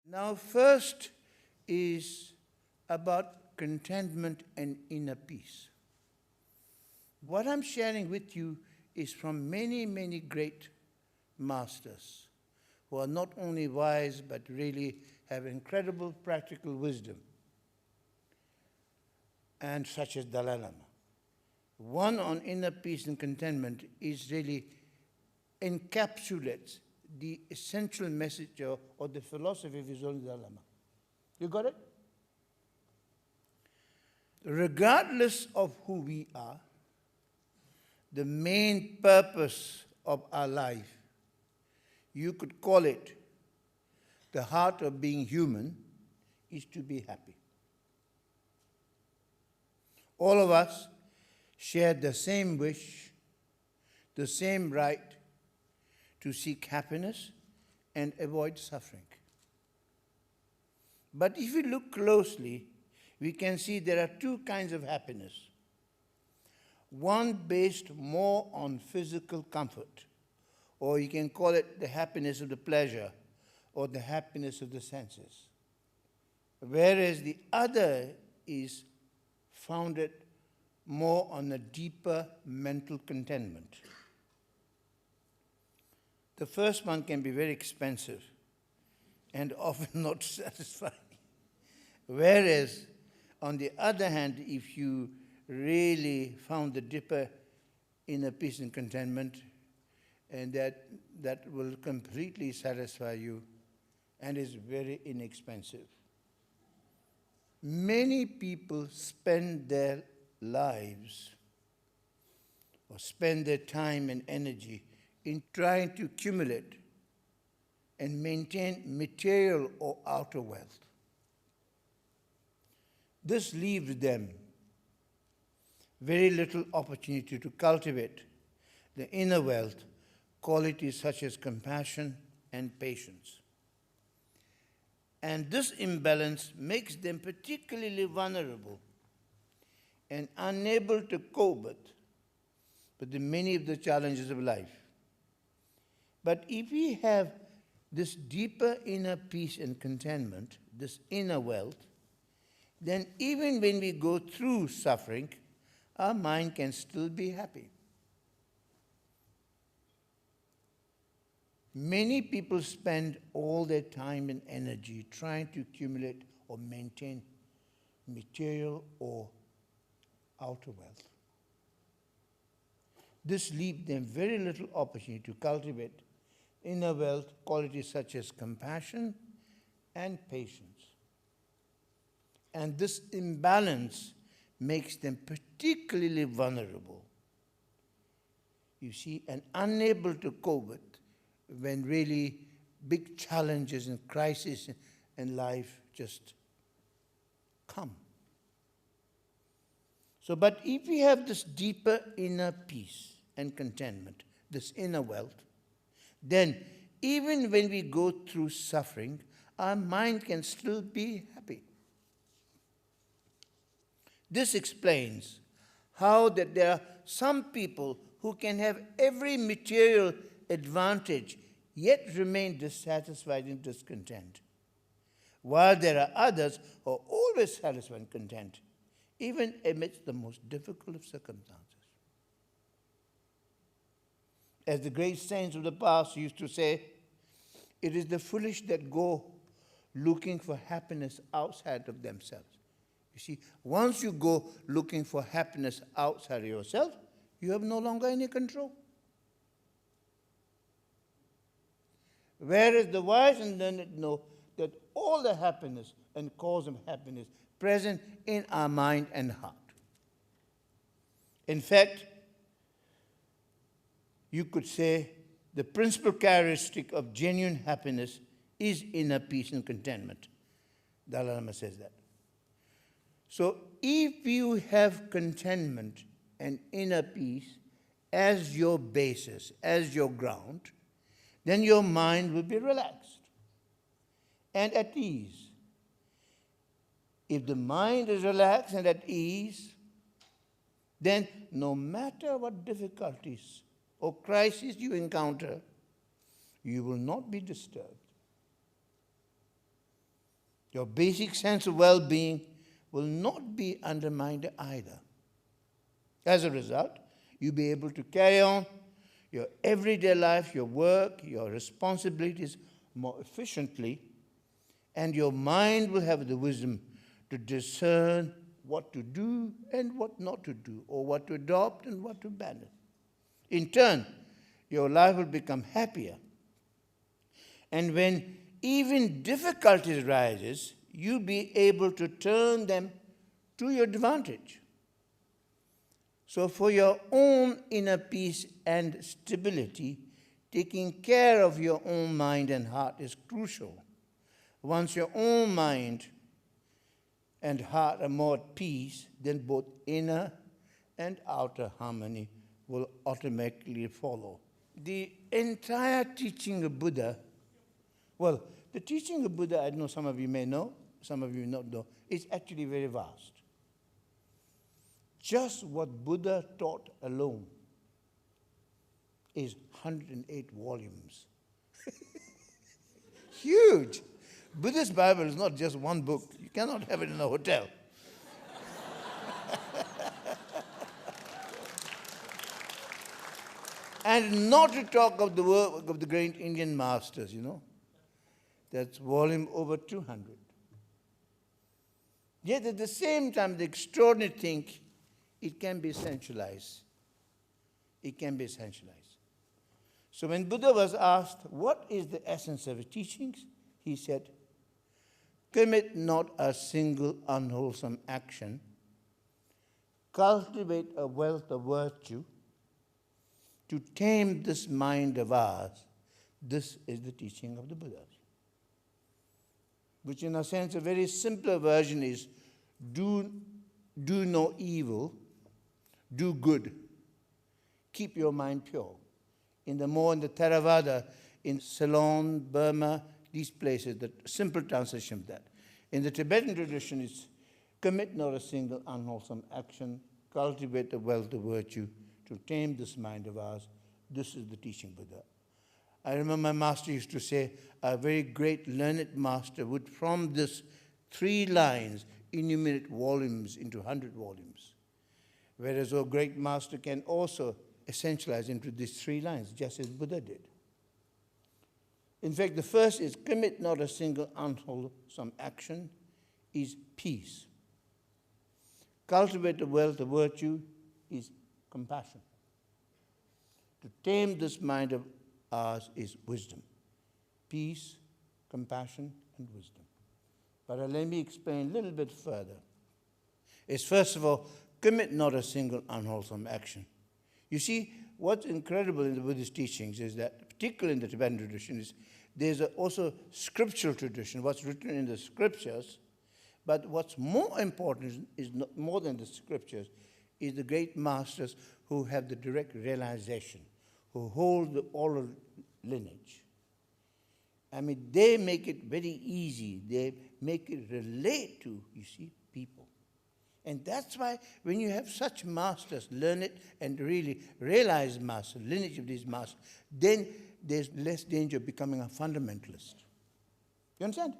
Now, first is about contentment and inner peace. What I'm sharing with you is from many, many great masters who are not only wise but really have incredible practical wisdom, and such as Dalai Lama. One on inner peace and contentment is really encapsulates the essential message or the philosophy of his own Dalai Lama. You got it? Regardless of who we are, the main purpose of our life, you could call it the heart of being human, is to be happy. All of us share the same wish, the same right to seek happiness and avoid suffering. But if we look closely, we can see there are two kinds of happiness. One based more on physical comfort, or you can call it the happiness of the pleasure, or the happiness of the senses. Whereas the other is founded more on a deeper mental contentment. The first one can be very expensive and often not satisfying. Whereas, on the other hand, if you really found the deeper inner peace and contentment, and that will completely satisfy you and is very inexpensive. Many people spend their lives or spend their time and energy in trying to accumulate and maintain material or outer wealth. This leaves them very little opportunity to cultivate the inner wealth, qualities such as compassion and patience. And this imbalance makes them particularly vulnerable and unable to cope with the many of the challenges of life. But if we have this deeper inner peace and contentment, this inner wealth, then even when we go through suffering, our mind can still be happy. Many people spend all their time and energy trying to accumulate or maintain material or outer wealth. This leaves them very little opportunity to cultivate inner wealth, qualities such as compassion and patience. And this imbalance makes them particularly vulnerable, you see, and unable to cope with when really big challenges and crises in life just come. So, but if we have this deeper inner peace and contentment, this inner wealth, then even when we go through suffering, our mind can still be happy. This explains how that there are some people who can have every material advantage yet remain dissatisfied and discontent, while there are others who are always satisfied and content, even amidst the most difficult of circumstances. As the great saints of the past used to say, it is the foolish that go looking for happiness outside of themselves. You see, once you go looking for happiness outside of yourself, you have no longer any control. Whereas the wise and learned know that all the happiness and cause of happiness present in our mind and heart. In fact, you could say the principal characteristic of genuine happiness is inner peace and contentment. Dalai Lama says that. So if you have contentment and inner peace as your basis, as your ground, then your mind will be relaxed and at ease. If the mind is relaxed and at ease, then no matter what difficulties or crises you encounter, you will not be disturbed. Your basic sense of well-being will not be undermined either. As a result, you'll be able to carry on your everyday life, your work, your responsibilities more efficiently, and your mind will have the wisdom to discern what to do and what not to do, or what to adopt and what to abandon. In turn, your life will become happier. And when even difficulties arises, you'll be able to turn them to your advantage. So for your own inner peace and stability, taking care of your own mind and heart is crucial. Once your own mind and heart are more at peace, then both inner and outer harmony will automatically follow. The entire teaching of Buddha, well, the teaching of Buddha, I know some of you may know, some of you may not know, is actually very vast. Just what Buddha taught alone is 108 volumes. Huge. Buddhist Bible is not just one book. You cannot have it in a hotel. And not to talk of the work of the great Indian masters, you know. That's volume over 200. Yet at the same time, the extraordinary thing, it can be essentialized. It can be essentialized. So when Buddha was asked, what is the essence of his teachings? He said, commit not a single unwholesome action, cultivate a wealth of virtue, to tame this mind of ours. This is the teaching of the Buddha. Which in a sense, a very simpler version is, do no evil, do good. Keep your mind pure. In the Theravada, in Ceylon, Burma, these places, the simple translation of that. In the Tibetan tradition, it's commit not a single unwholesome action, cultivate the wealth of virtue, to tame this mind of ours. This is the teaching of Buddha. I remember my master used to say, a very great learned master would, from this 3 lines, enumerate volumes into 100 volumes. Whereas a great master can also essentialize into these 3 lines, just as Buddha did. In fact, the first is, commit not a single unwholesome action, is peace. Cultivate the wealth of virtue is compassion. To tame this mind of ours is wisdom. Peace, compassion, and wisdom. But let me explain a little bit further. Is first of all, commit not a single unwholesome action. You see, what's incredible in the Buddhist teachings is that, particularly in the Tibetan tradition, is there's also scriptural tradition, what's written in the scriptures, but what's more important is not more than the scriptures, is the great masters who have the direct realization, who hold the oral lineage. I mean, they make it very easy. They make it relate to, you see, people. And that's why when you have such masters, learn it and really realize master, lineage of these masters, then there's less danger of becoming a fundamentalist. You understand?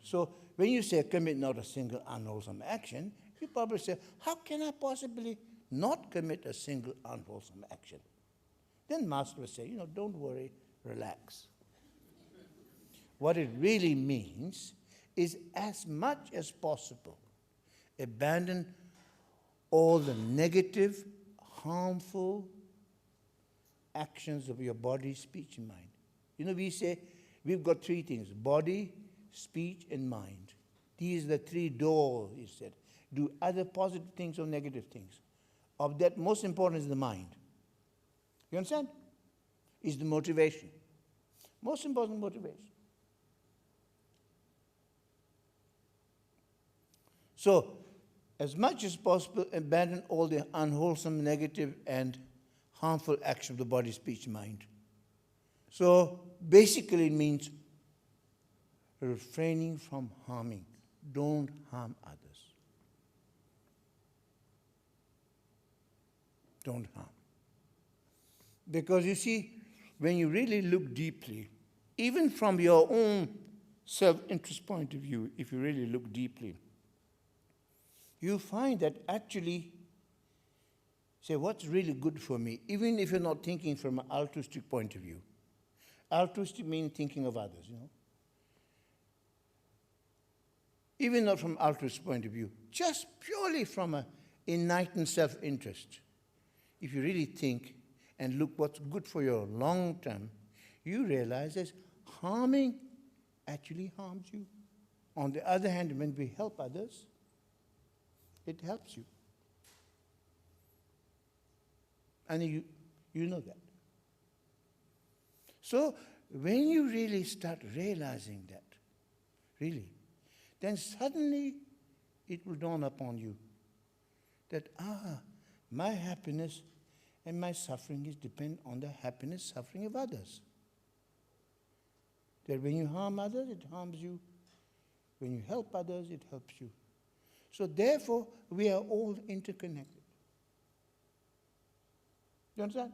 So when you say commit not a single unwholesome action, you probably say, how can I possibly not commit a single unwholesome action? Then master will say, don't worry, relax. What it really means is, as much as possible, abandon all the negative, harmful actions of your body, speech, and mind. We say we've got 3 things: body, speech, and mind. These are the 3 doors, he said. Do either positive things or negative things. Of that, most important is the mind. You understand? Is the motivation. Most important motivation. So, as much as possible, abandon all the unwholesome, negative, and harmful action of the body, speech, mind. So, basically it means refraining from harming. Don't harm others. Don't harm. Because you see, when you really look deeply, even from your own self-interest point of view, if you really look deeply, you find that actually, say, what's really good for me, even if you're not thinking from an altruistic point of view. Altruistic means thinking of others, Even not from altruistic point of view, just purely from an enlightened self-interest. If you really think and look what's good for your long term, you realize that harming actually harms you. On the other hand, when we help others, it helps you. And you know that. So when you really start realizing that, really, then suddenly it will dawn upon you that, my happiness and my suffering is depend on the happiness, suffering of others. That when you harm others, it harms you. When you help others, it helps you. So therefore, we are all interconnected. You understand?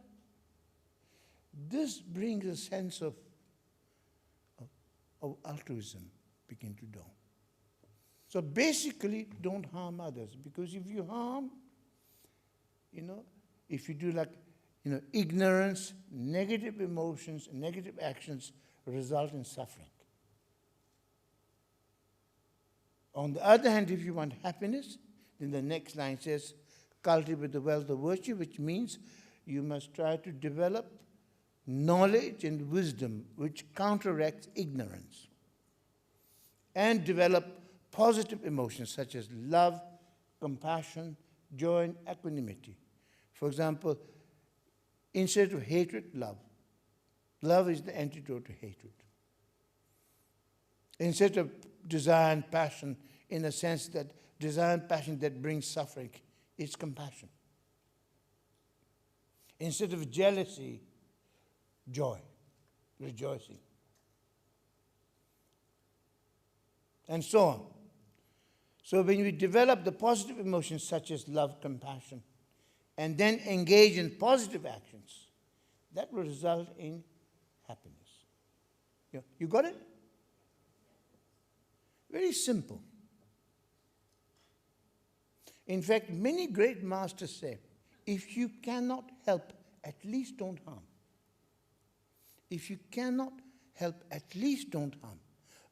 This brings a sense of altruism begin to dawn. So basically, don't harm others, because if you harm, if you do ignorance, negative emotions, negative actions result in suffering. On the other hand, if you want happiness, then the next line says, cultivate the wealth of virtue, which means you must try to develop knowledge and wisdom which counteracts ignorance, and develop positive emotions such as love, compassion, joy, and equanimity. For example, instead of hatred, love. Love is the antidote to hatred. Instead of desire and passion, in a sense that desire and passion that brings suffering, is compassion. Instead of jealousy, joy, rejoicing. And so on. So when we develop the positive emotions such as love, compassion, and then engage in positive actions, that will result in happiness. You got it? Very simple. In fact, many great masters say, if you cannot help, at least don't harm. If you cannot help, at least don't harm.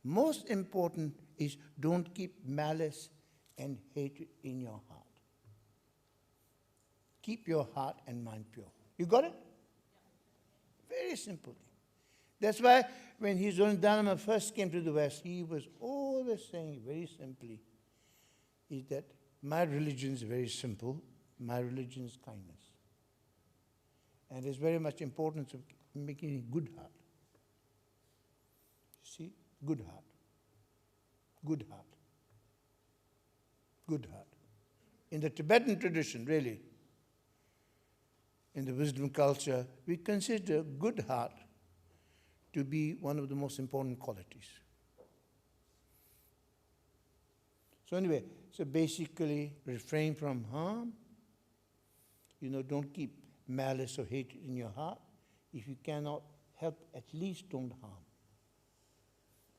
Most important is don't keep malice and hatred in your heart. Keep your heart and mind pure. You got it? Very simple. That's why when His Holiness Dalai Lama first came to the West, he was always saying very simply, is that my religion is very simple. My religion is kindness. And there's very much importance of making a good heart. See? Good heart. Good heart. Good heart. In the Tibetan tradition, really, in the wisdom culture, we consider good heart to be one of the most important qualities. So anyway, so basically refrain from harm. Don't keep malice or hatred in your heart. If you cannot help, at least don't harm.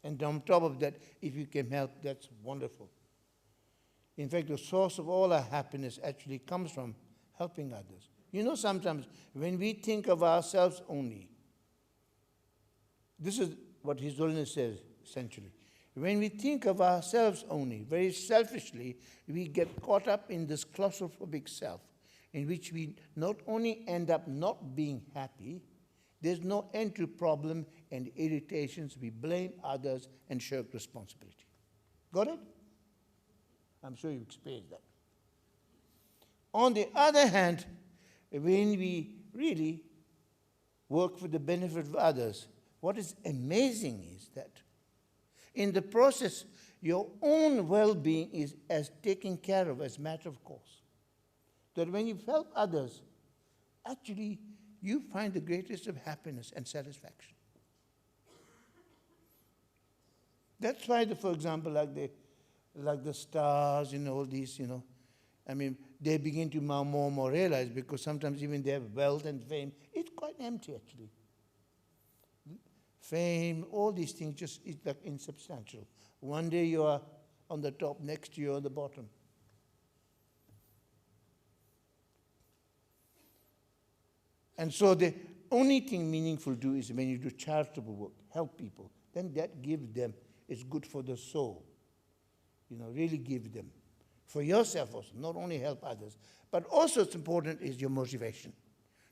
And on top of that, if you can help, that's wonderful. In fact, the source of all our happiness actually comes from helping others. Sometimes when we think of ourselves only, this is what His Holiness says, essentially. When we think of ourselves only, very selfishly, we get caught up in this claustrophobic self, in which we not only end up not being happy, there's no end to problem and irritations. We blame others and shirk responsibility. Got it? I'm sure you've experienced that. On the other hand, when we really work for the benefit of others, what is amazing is that in the process, your own well-being is as taken care of as a matter of course. That when you help others, actually, you find the greatest of happiness and satisfaction. That's why, for example, like the stars, all these, they begin to more and more realize, because sometimes even they have wealth and fame, it's quite empty, actually. fame, all these things just is like insubstantial. One day you are on the top, next you're on the bottom. And so the only thing meaningful to do is when you do charitable work, help people, then that gives them, it's good for the soul. Really give them. For yourself also, not only help others, but also it's important is your motivation.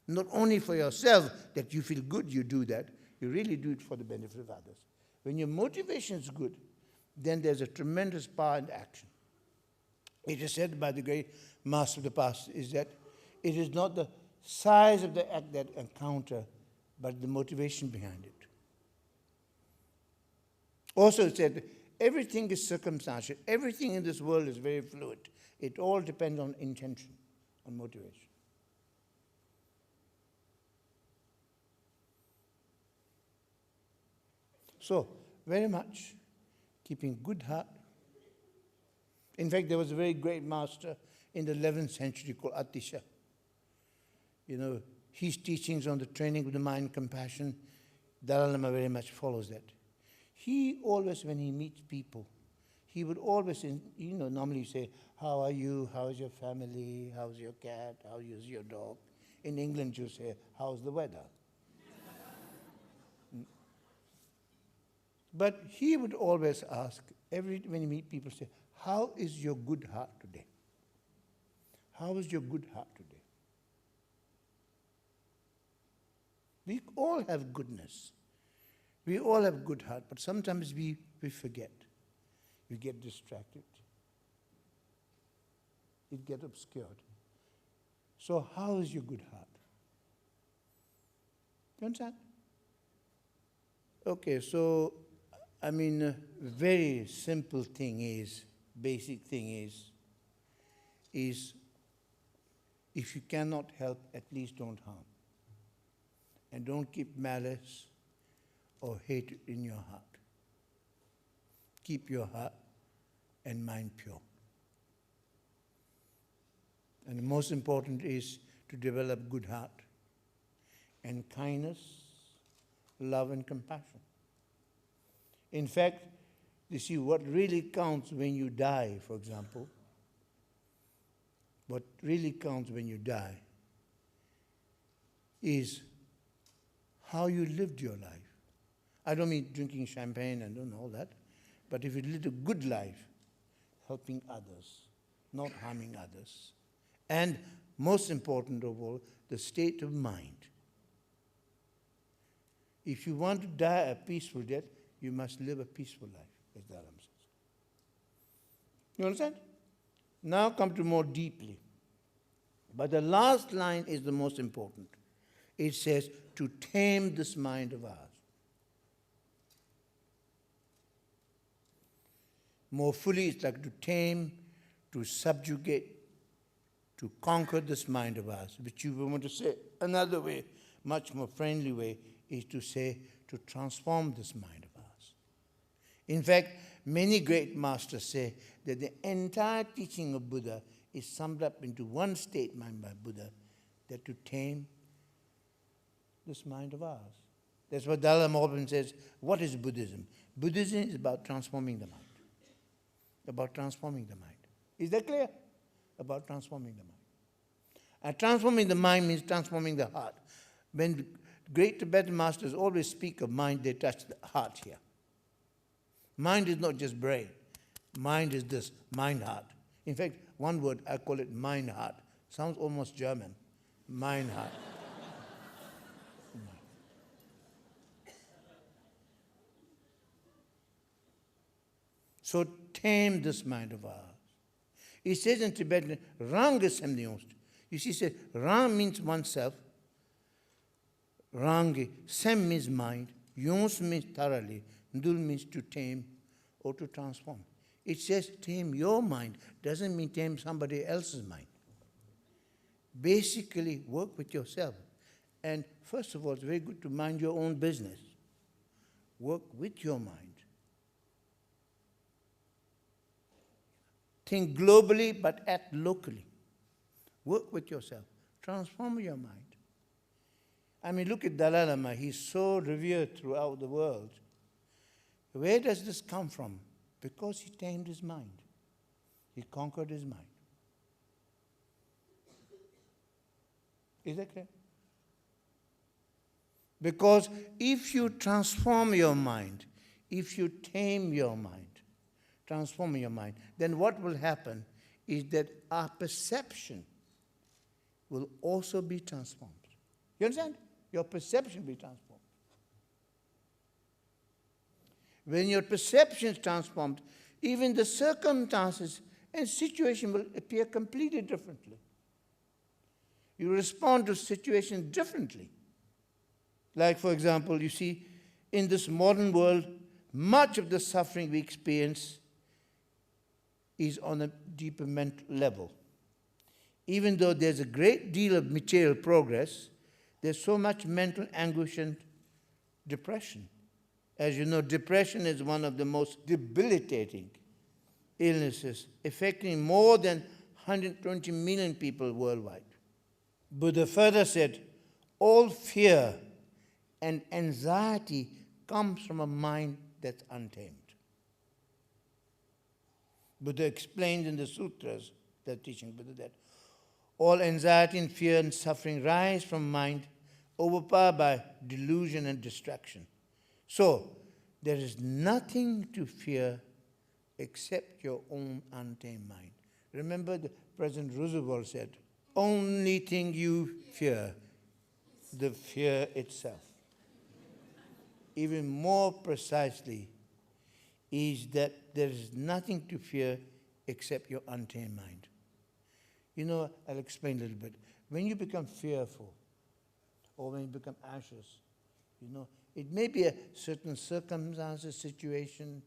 Not only for yourself that you feel good you do that, you really do it for the benefit of others. When your motivation is good, then there's a tremendous power in action. It is said by the great master of the past is that it is not the size of the act that encounter, but the motivation behind it. Also it said, everything is circumstantial. Everything in this world is very fluid. It all depends on intention, on motivation. So, very much keeping good heart. In fact, there was a very great master in the 11th century called Atisha. His teachings on the training of the mind, compassion, Dalai Lama very much follows that. He always, when he meets people, he would always, normally say, how are you, how's your family, how's your cat, how is your dog? In England, you say, how's the weather? But he would always ask, when you meet people, say, how is your good heart today? How is your good heart today? We all have goodness. We all have good heart, but sometimes we forget. We get distracted. It gets obscured. So how is your good heart? You understand? Okay, so very simple thing is, basic thing is if you cannot help, at least don't harm. And don't keep malice or hate in your heart. Keep your heart and mind pure. And the most important is to develop good heart and kindness, love and compassion. In fact, you see what really counts when you die, for example, what really counts when you die is how you lived your life. I don't mean drinking champagne and all that, but if you lived a good life, helping others, not harming others. And most important of all, the state of mind. If you want to die a peaceful death, you must live a peaceful life, as the Dharam says. You understand? Now come to more deeply. But the last line is the most important. It says, to tame this mind of ours. More fully, it's like to tame, to subjugate, to conquer this mind of ours, which you want to say another way, much more friendly way, is to say, to transform this mind of ours. In fact, many great masters say that the entire teaching of Buddha is summed up into one statement by Buddha, that to tame this mind of ours. That's what Dalai Lama often says, what is Buddhism? Buddhism is about transforming the mind. About transforming the mind. Is that clear? About transforming the mind. And transforming the mind means transforming the heart. When great Tibetan masters always speak of mind, they touch the heart here. Mind is not just brain. Mind is this, mind-heart. In fact, one word, I call it mind-heart. Sounds almost German. Mind-heart. So tame this mind of ours. It says in Tibetan, Rang is semnyonst. You see, it says, Rang means oneself. Rang, sem means mind. Yons means thoroughly. Ndul means to tame or to transform. It says tame your mind. Doesn't mean tame somebody else's mind. Basically, work with yourself. And first of all, it's very good to mind your own business. Work with your mind. Think globally, but act locally. Work with yourself. Transform your mind. I mean, look at Dalai Lama. He's so revered throughout the world. Where does this come from? Because he tamed his mind. He conquered his mind. Is that clear? Because if you transform your mind, if you tame your mind, transform your mind, then what will happen is that our perception will also be transformed. You understand? Your perception will be transformed. When your perception is transformed, even the circumstances and situation will appear completely differently. You respond to situations differently. Like, for example, you see, in this modern world, much of the suffering we experience is on a deeper mental level. Even though there's a great deal of material progress, there's so much mental anguish and depression. As you know, depression is one of the most debilitating illnesses, affecting more than 120 million people worldwide. Buddha further said, all fear and anxiety comes from a mind that's untamed. Buddha explained in the sutras, the teaching Buddha, that all anxiety and fear and suffering rise from mind overpowered by delusion and distraction. So, there is nothing to fear except your own untamed mind. Remember, the President Roosevelt said, only thing you fear, the fear itself. Even more precisely, is that there is nothing to fear except your untamed mind. You know, I'll explain a little bit. When you become fearful, or when you become anxious, you know, it may be a certain circumstance, a situation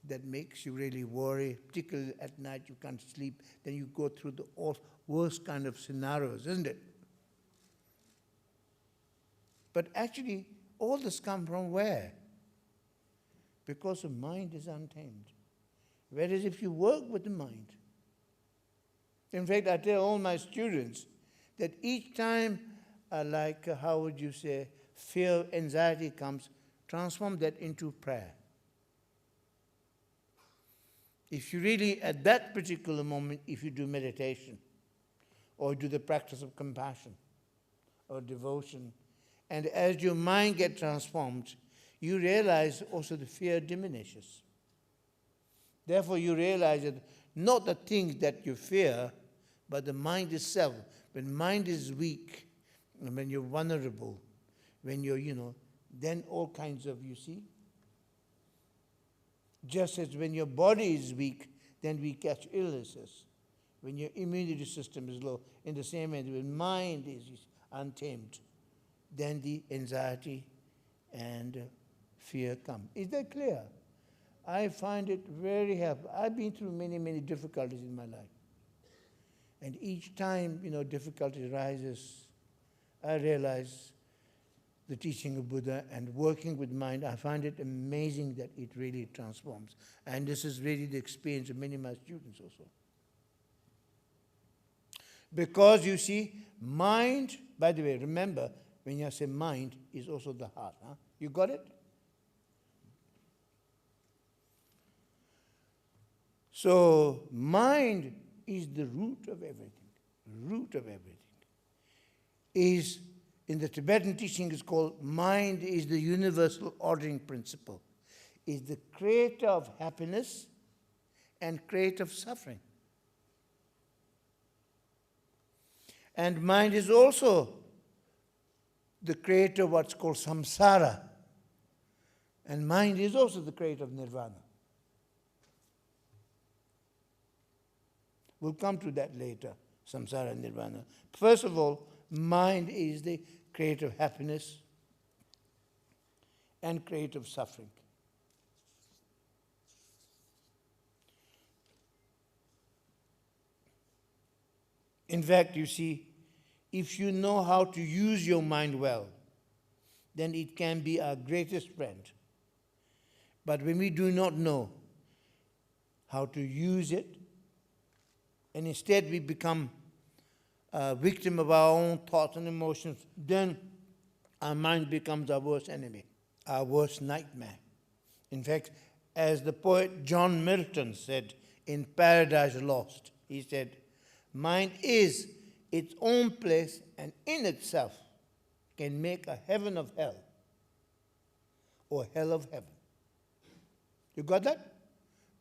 that makes you really worry, particularly at night you can't sleep, then you go through the worst kind of scenarios, isn't it? But actually, all this comes from where? Because the mind is untamed. Whereas if you work with the mind, in fact, I tell all my students that each time, how would you say, fear, anxiety comes, transform that into prayer. If you really, at that particular moment, if you do meditation, or do the practice of compassion, or devotion, and as your mind gets transformed, you realize also the fear diminishes. Therefore, you realize that not the things that you fear, but the mind itself. When mind is weak, and when you're vulnerable, when you're, then all kinds of, you see. Just as when your body is weak, then we catch illnesses. When your immunity system is low, in the same way, when mind is untamed, then the anxiety and fear come. Is that clear? I find it very helpful. I've been through many, many difficulties in my life. And each time, difficulty rises, I realize the teaching of Buddha and working with mind, I find it amazing that it really transforms. And this is really the experience of many of my students also. Because you see, mind, by the way, remember, when I say mind, is also the heart. Huh? You got it? So, mind is the root of everything. Root of everything. Is, in the Tibetan teaching, is called mind is the universal ordering principle. Is the creator of happiness and creator of suffering. And mind is also the creator of what's called samsara. And mind is also the creator of nirvana. We'll come to that later, samsara and nirvana. First of all, mind is the creator of happiness and creator of suffering. In fact, you see, if you know how to use your mind well, then it can be our greatest friend. But when we do not know how to use it, and instead we become a victim of our own thoughts and emotions, then our mind becomes our worst enemy, our worst nightmare. In fact, as the poet John Milton said in Paradise Lost, he said, mind is its own place and in itself can make a heaven of hell or hell of heaven. You got that?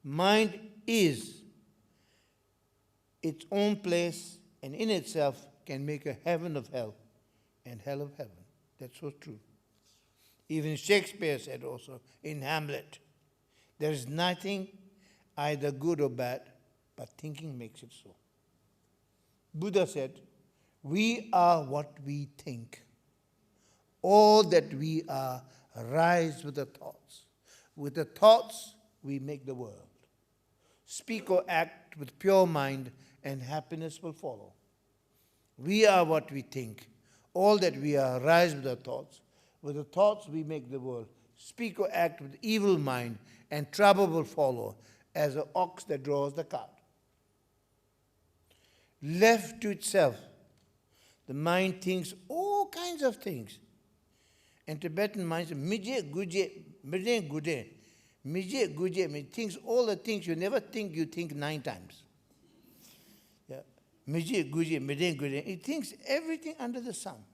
Mind is its own place and in itself can make a heaven of hell and hell of heaven. That's so true. Even Shakespeare said also in Hamlet, there is nothing either good or bad, but thinking makes it so. Buddha said, we are what we think. All that we are arise with the thoughts. With the thoughts, we make the world. Speak or act with pure mind, and happiness will follow. We are what we think. All that we are arise with our thoughts. With the thoughts, we make the world. Speak or act with evil mind, and trouble will follow, as an ox that draws the cart. Left to itself, the mind thinks all kinds of things. And Tibetan mind says, Mije Guje, Mije Gude. Mije Guje means thinks all the things you never think, you think 9 times. Yeah. Mije Guje, Mije Gude. It thinks everything under the sun.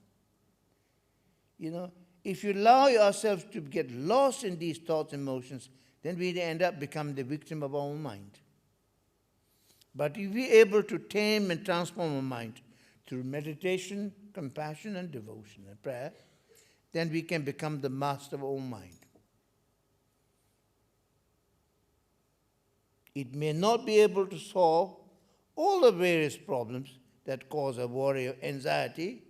You know, if you allow yourself to get lost in these thoughts and emotions, then we end up becoming the victim of our own mind. But if we are able to tame and transform our mind through meditation, compassion, and devotion and prayer, then we can become the master of our own mind. It may not be able to solve all the various problems that cause a worry or anxiety,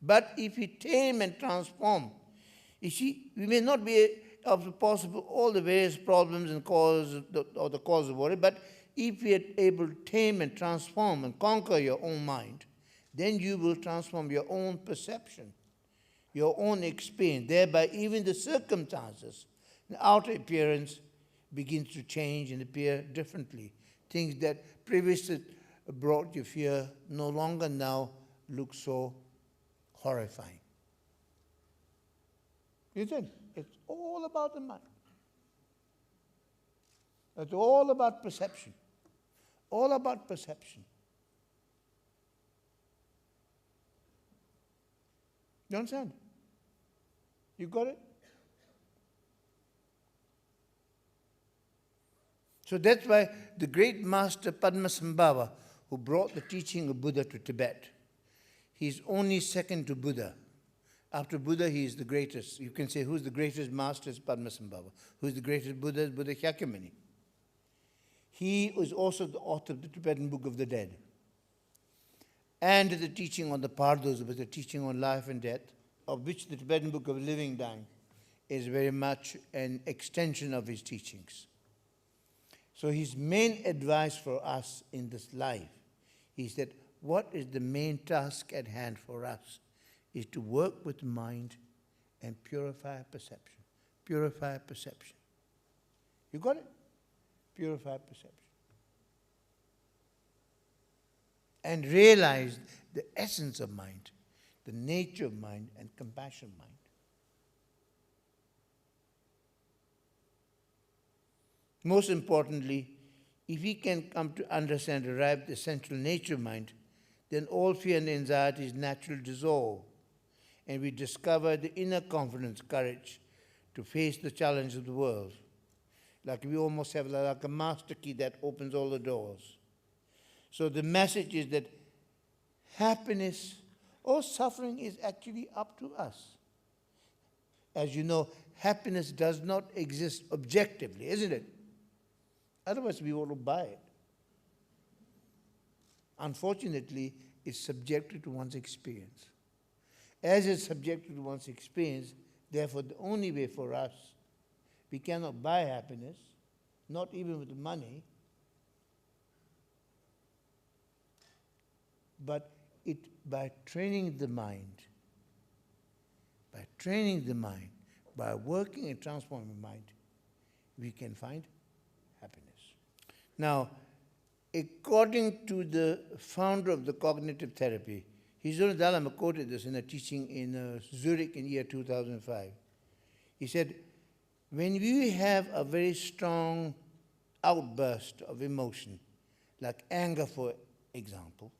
but if we tame and transform, you see, we may not be able to possible all the various problems and cause or the cause of worry, but if we are able to tame and transform and conquer your own mind, then you will transform your own perception, your own experience. Thereby, even the circumstances, the outer appearance begins to change and appear differently. Things that previously brought you fear no longer now look so horrifying. You see, it's all about the mind. It's all about perception. All about perception. You understand? You got it? So that's why the great master Padmasambhava, who brought the teaching of Buddha to Tibet, he's only second to Buddha. After Buddha, he is the greatest. You can say, who's the greatest master? Is Padmasambhava. Who's the greatest Buddha? Is Buddha Shakyamuni. He was also the author of the Tibetan Book of the Dead. And the teaching on the Pardos, with the teaching on life and death, of which the Tibetan Book of Living Dying is very much an extension of his teachings. So his main advice for us in this life is that what is the main task at hand for us is to work with mind and purify perception. Purify perception. You got it? Purify perception. And realize the essence of mind, the nature of mind, and compassion of mind. Most importantly, if we can come to understand and arrive the essential nature of mind, then all fear and anxiety is naturally dissolved, and we discover the inner confidence, courage to face the challenge of the world. Like we almost have like a master key that opens all the doors. So the message is that happiness or suffering is actually up to us. As you know, happiness does not exist objectively, isn't it? Otherwise, we want to buy it. Unfortunately, it's subjected to one's experience. As it's subjected to one's experience, therefore, the only way for us, we cannot buy happiness, not even with money, but by training the mind, by working and transforming the mind, we can find happiness. Now, according to the founder of the cognitive therapy, His own Dalai Lama quoted this in a teaching in Zurich in year 2005. He said, when we have a very strong outburst of emotion, like anger for example,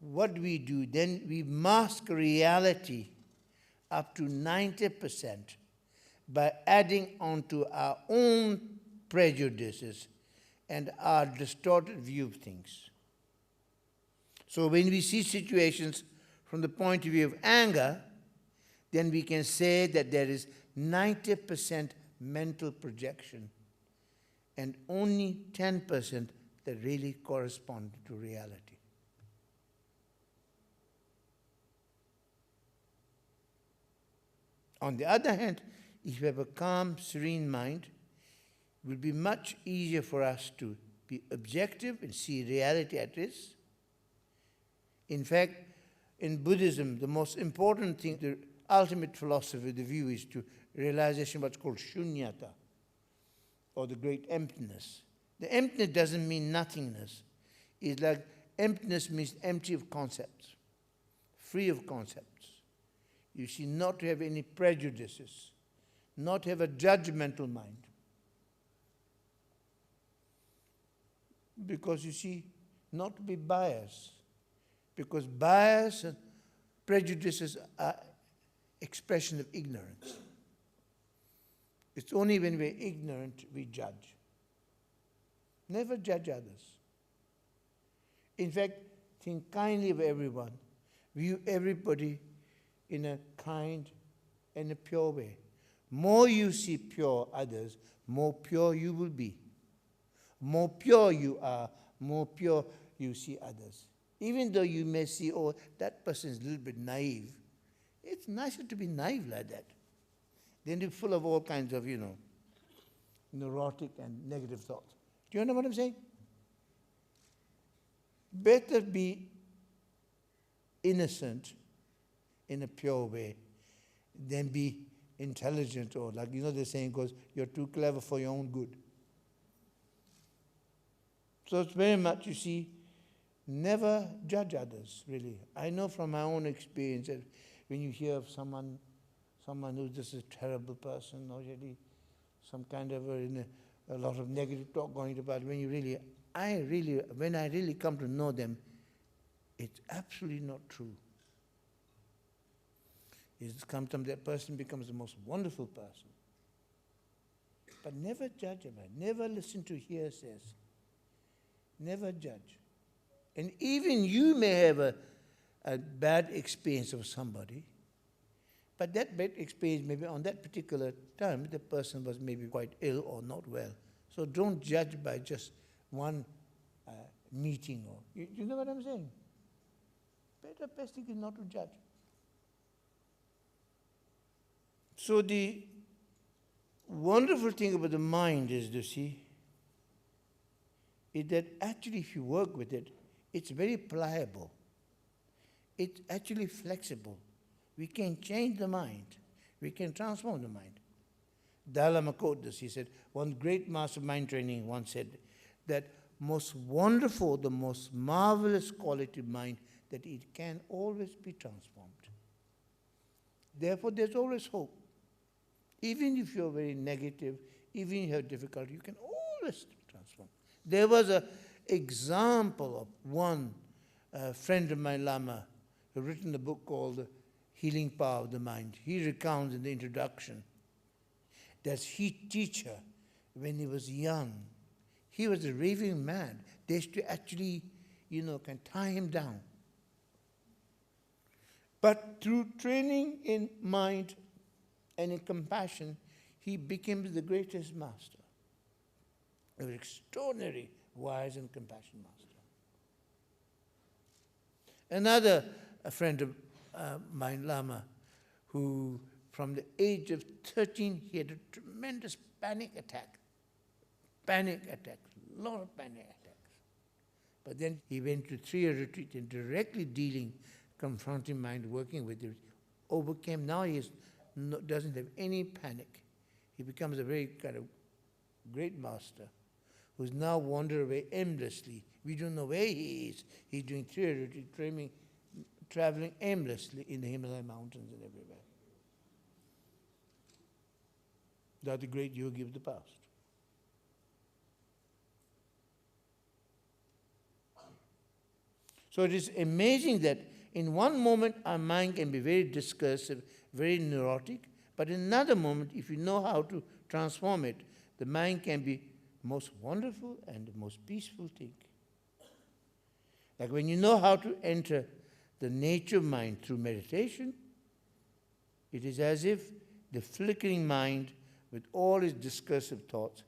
what we do, then we mask reality up to 90% by adding onto our own prejudices and our distorted view of things. So when we see situations from the point of view of anger, then we can say that there is 90% mental projection and only 10% that really correspond to reality. On the other hand, if we have a calm, serene mind, it will be much easier for us to be objective and see reality at its. In fact, in Buddhism, the most important thing, the ultimate philosophy, the view is to realization of what's called shunyata, or the great emptiness. The emptiness doesn't mean nothingness. It's like emptiness means empty of concepts, free of concepts. You see, not to have any prejudices, not have a judgmental mind. Because you see, not to be biased. Because bias and prejudices are expression of ignorance. It's only when we're ignorant we judge. Never judge others. In fact, think kindly of everyone. View everybody in a kind and a pure way. More you see pure others, more pure you will be. More pure you are, more pure you see others. Even though you may see, oh, that person is a little bit naive, it's nicer to be naive like that than to be full of all kinds of, neurotic and negative thoughts. Do you know what I'm saying? Better be innocent in a pure way than be intelligent, or like, the saying goes, you're too clever for your own good. So it's very much, you see, never judge others, really. I know from my own experience that when you hear of someone who's just a terrible person, or really some kind of a lot of negative talk going about, when I really come to know them, it's absolutely not true. Sometimes that person becomes the most wonderful person. But never judge about it. Never listen to hearsays. Never judge. And even you may have a bad experience of somebody, but that bad experience maybe on that particular time, the person was maybe quite ill or not well. So don't judge by just one meeting. You know what I'm saying? Best thing is not to judge. So the wonderful thing about the mind is, is that actually if you work with it, it's very pliable. It's actually flexible. We can change the mind. We can transform the mind. Dalai Lama quoted this. He said, one great master of mind training once said that most wonderful, the most marvelous quality of mind, that it can always be transformed. Therefore, there's always hope. Even if you're very negative, even if you have difficulty, you can always transform. There was an example of one friend of mine, Lama, who written a book called The Healing Power of the Mind. He recounts in the introduction that his teacher, when he was young, he was a raving mad. They used to actually, can tie him down. But through training in mind and in compassion, he became the greatest master. An extraordinary, wise and compassionate master. Another friend of mine, Lama, who from the age of 13, he had a tremendous panic attack. A lot of panic attacks. But then he went to 3-year retreat and directly confronting mind, working with it, overcame. Now he doesn't have any panic. He becomes a very kind of great master who's now wandered away aimlessly. We don't know where he is. He's doing theoretic training, traveling aimlessly in the Himalaya mountains and everywhere. That's the great yogi of the past. So it is amazing that in one moment our mind can be very discursive, very neurotic, but in another moment, if you know how to transform it, the mind can be most wonderful and the most peaceful thing. Like when you know how to enter the nature mind through meditation, it is as if the flickering mind with all its discursive thoughts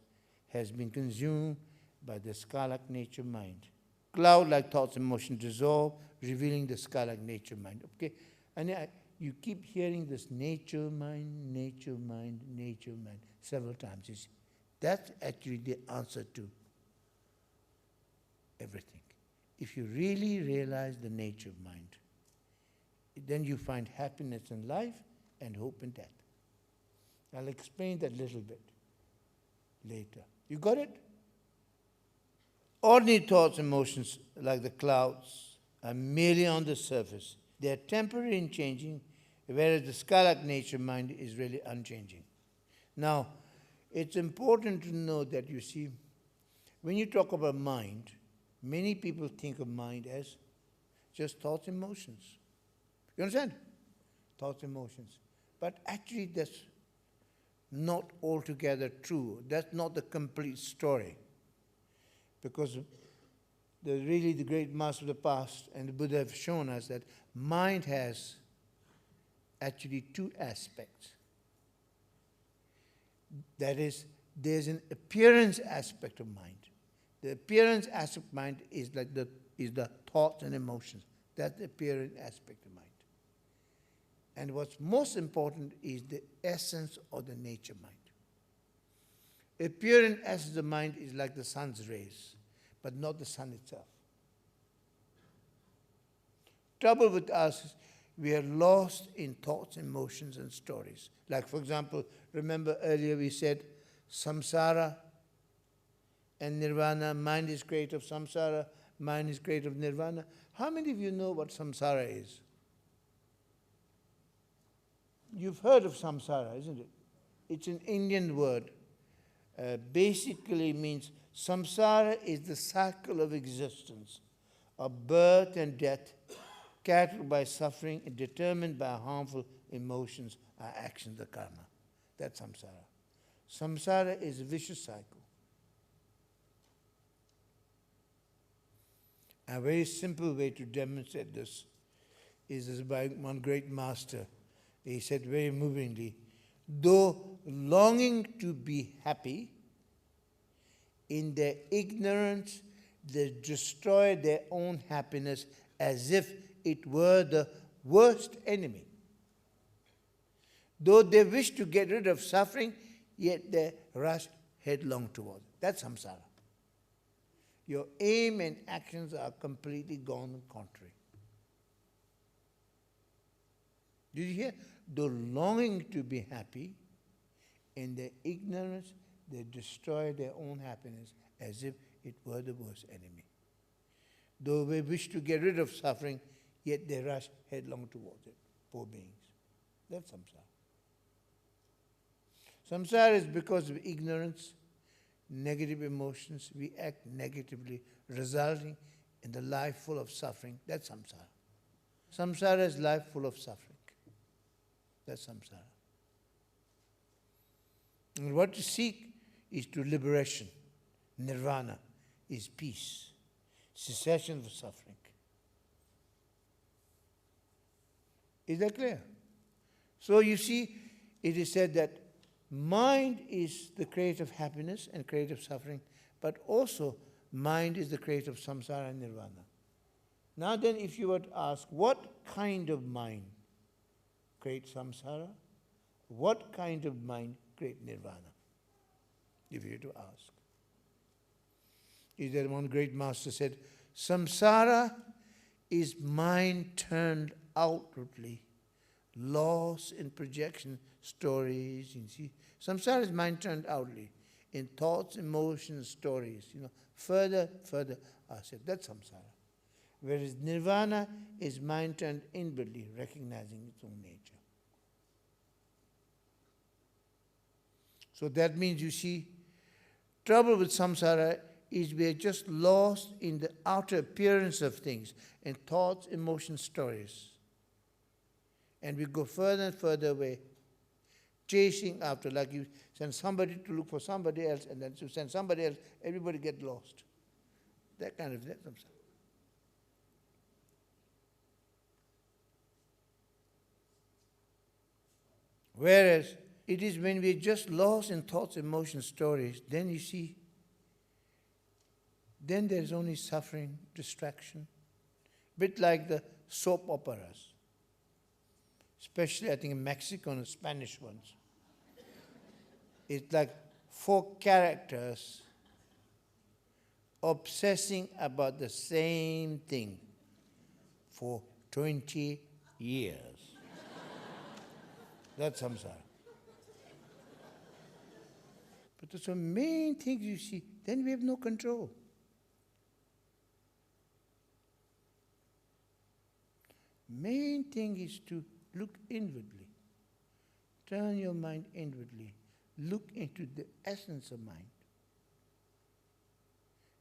has been consumed by the sky-like nature mind. Cloud-like thoughts and emotions dissolve, revealing the sky-like nature mind. Okay, and you keep hearing this nature mind, nature mind, nature mind several times. You see, that's actually the answer to everything. If you really realize the nature of mind, then you find happiness in life and hope in death. I'll explain that a little bit later. You got it? Ordinary thoughts and emotions, like the clouds, are merely on the surface. They are temporary and changing, whereas the sky-like nature mind is really unchanging. Now, it's important to know that, you see, when you talk about mind, many people think of mind as just thoughts and emotions. You understand? Thoughts and emotions. But actually, that's not altogether true. That's not the complete story. Because the great master of the past and the Buddha have shown us that mind has actually two aspects. That is, there's an appearance aspect of mind. The appearance aspect of mind is like the thoughts and emotions. That's the appearance aspect of mind. And what's most important is the essence of the nature mind. Appearance essence of mind is like the sun's rays, but not the sun itself. Trouble with us is we are lost in thoughts, emotions, and stories. Like, for example, remember earlier we said samsara and nirvana. Mind is created of samsara, mind is created of nirvana. How many of you know what samsara is? You've heard of samsara, isn't it? It's an Indian word. Basically means samsara is the cycle of existence, of birth and death, characterized by suffering and determined by harmful emotions, our actions, the karma. That's samsara. Samsara is a vicious cycle. A very simple way to demonstrate this is by one great master. He said very movingly, though longing to be happy, in their ignorance they destroy their own happiness as if it were the worst enemy. Though they wish to get rid of suffering, yet they rush headlong towards it. That's samsara. Your aim and actions are completely gone contrary. Did you hear? Though longing to be happy, in their ignorance, they destroy their own happiness as if it were the worst enemy. Though they wish to get rid of suffering, yet they rush headlong towards it. Poor beings. That's samsara. Samsara is because of ignorance, negative emotions. We act negatively, resulting in the life full of suffering. That's samsara. Samsara is life full of suffering. That's samsara. And what to seek is to liberation. Nirvana is peace, cessation of suffering. Is that clear? So you see, it is said that mind is the creator of happiness and creator of suffering, but also mind is the creator of samsara and nirvana. Now then, if you were to ask, what kind of mind creates samsara? What kind of mind creates nirvana? If you were to ask. Is there one great master said, samsara is mind turned outwardly, lost in projection, stories. You see, samsara is mind turned outwardly. in thoughts, emotions, stories, further ourselves. That's samsara. Whereas nirvana is mind turned inwardly, recognizing its own nature. So that means, you see, trouble with samsara is we are just lost in the outer appearance of things, in thoughts, emotions, stories. And we go further and further away, chasing after, like you send somebody to look for somebody else, and then you send somebody else, everybody get lost. That kind of samsara. Whereas it is when we're just lost in thoughts, emotions, stories, then you see, then there's only suffering, distraction. Bit like the soap operas. Especially, I think, in Mexican and Spanish ones. It's like 4 characters obsessing about the same thing for 20 years. That's samsara. But the main things you see, then we have no control. Main thing is to look inwardly. Turn your mind inwardly. Look into the essence of mind.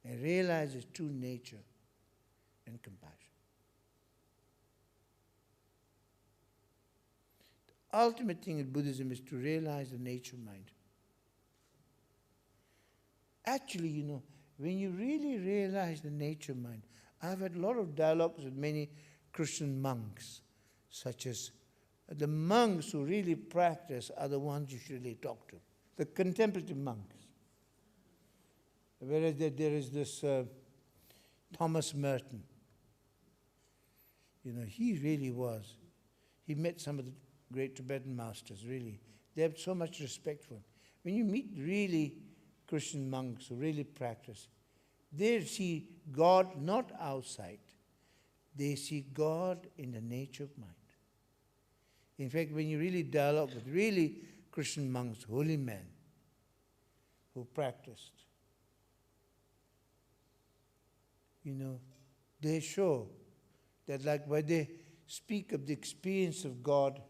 And realize its true nature and compassion. The ultimate thing in Buddhism is to realize the nature of mind. Actually, when you really realize the nature of mind, I've had a lot of dialogues with many Christian monks, such as the monks who really practice are the ones you should really talk to. The contemplative monks. Whereas there is this Thomas Merton. He really was. He met some of the great Tibetan masters, really. They have so much respect for him. When you meet really Christian monks who really practice, they see God not outside. They see God in the nature of mind. In fact, when you really dialogue with really Christian monks, holy men, who practiced, they show that, like, when they speak of the experience of God,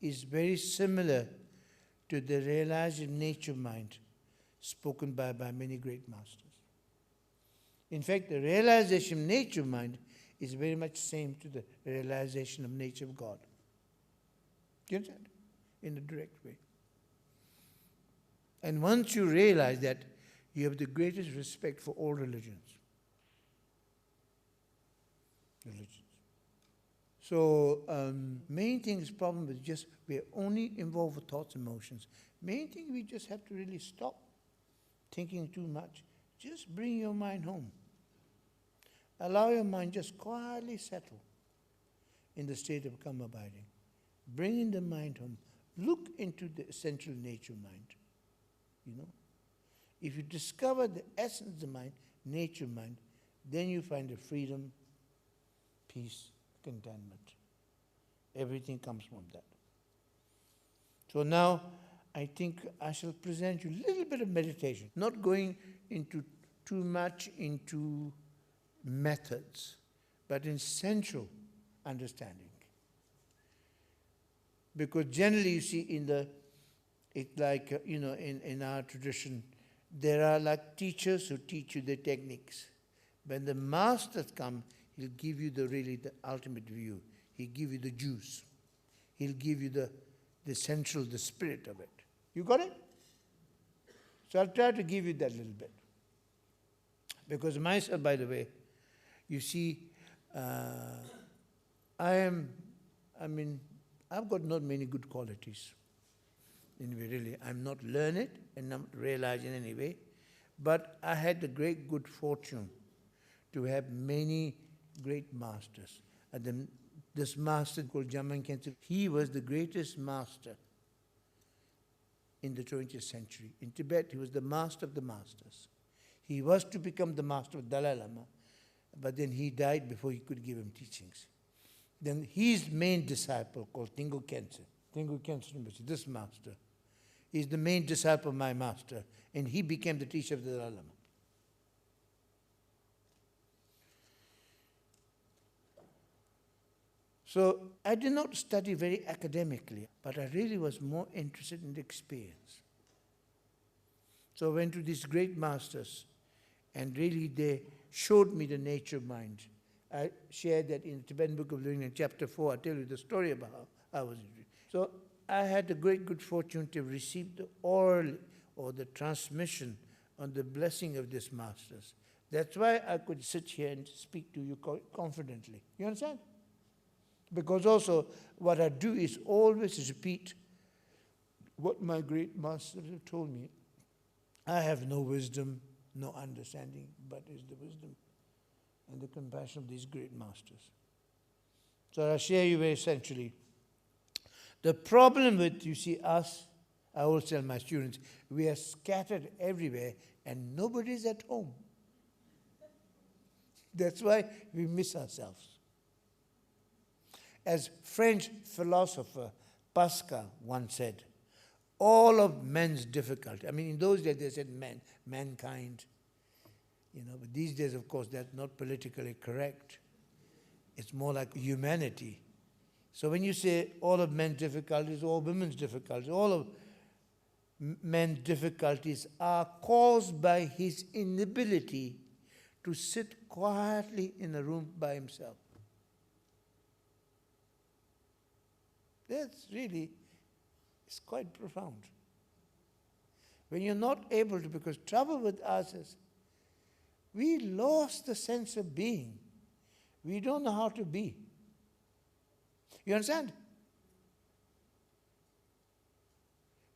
is very similar to the realization nature mind spoken by many great masters. In fact, the realization of nature mind is very much same to the realization of nature of God. Do you understand? In a direct way. And once you realize that, you have the greatest respect for all religions. So, main thing is problem with just, we are only involved with thoughts and emotions. Main thing, we just have to really stop thinking too much. Just bring your mind home. Allow your mind just quietly settle in the state of calm abiding. Bring in the mind home. Look into the essential nature of mind. If you discover the essence of the mind, nature of mind, then you find the freedom, peace, contentment. Everything comes from that. So now, I think I shall present you a little bit of meditation, not going into too much into methods, but in central understanding. Because generally, you see, in our tradition, there are like teachers who teach you the techniques. When the masters come, he'll give you the ultimate view. He'll give you the juice. He'll give you the central, the spirit of it. You got it? So I'll try to give you that little bit. Because myself, by the way, you see, I've got not many good qualities. Anyway, really, I'm not learned and not realized in any way, but I had the great good fortune to have many great masters. And this master called Jamang Khyentse, he was the greatest master in the 20th century. In Tibet, he was the master of the masters. He was to become the master of Dalai Lama, but then he died before he could give him teachings. Then his main disciple, called Tingul Khyentse Rinpoche, this master, He's the main disciple of my master, and he became the teacher of the Dalai Lama. So I did not study very academically, but I really was more interested in the experience. So I went to these great masters, and really they showed me the nature of mind. I shared that in the Tibetan Book of Living in chapter 4. I tell you the story about how I was. So I had the great good fortune to receive the oral or the transmission on the blessing of these masters. That's why I could sit here and speak to you confidently. You understand? Because also what I do is always repeat what my great masters have told me. I have no wisdom, no understanding, but is the wisdom and the compassion of these great masters. So I'll share you very essentially. The problem with, you see, us, I always tell my students, we are scattered everywhere and nobody's at home. That's why we miss ourselves. As French philosopher Pascal once said, all of men's difficulty, I mean, in those days they said mankind, but these days, of course, that's not politically correct. It's more like humanity. So when you say all of men's difficulties, all women's difficulties, all of men's difficulties are caused by his inability to sit quietly in a room by himself. That's really, it's quite profound. When you're not able to, because trouble with us is, we lost the sense of being. We don't know how to be. You understand?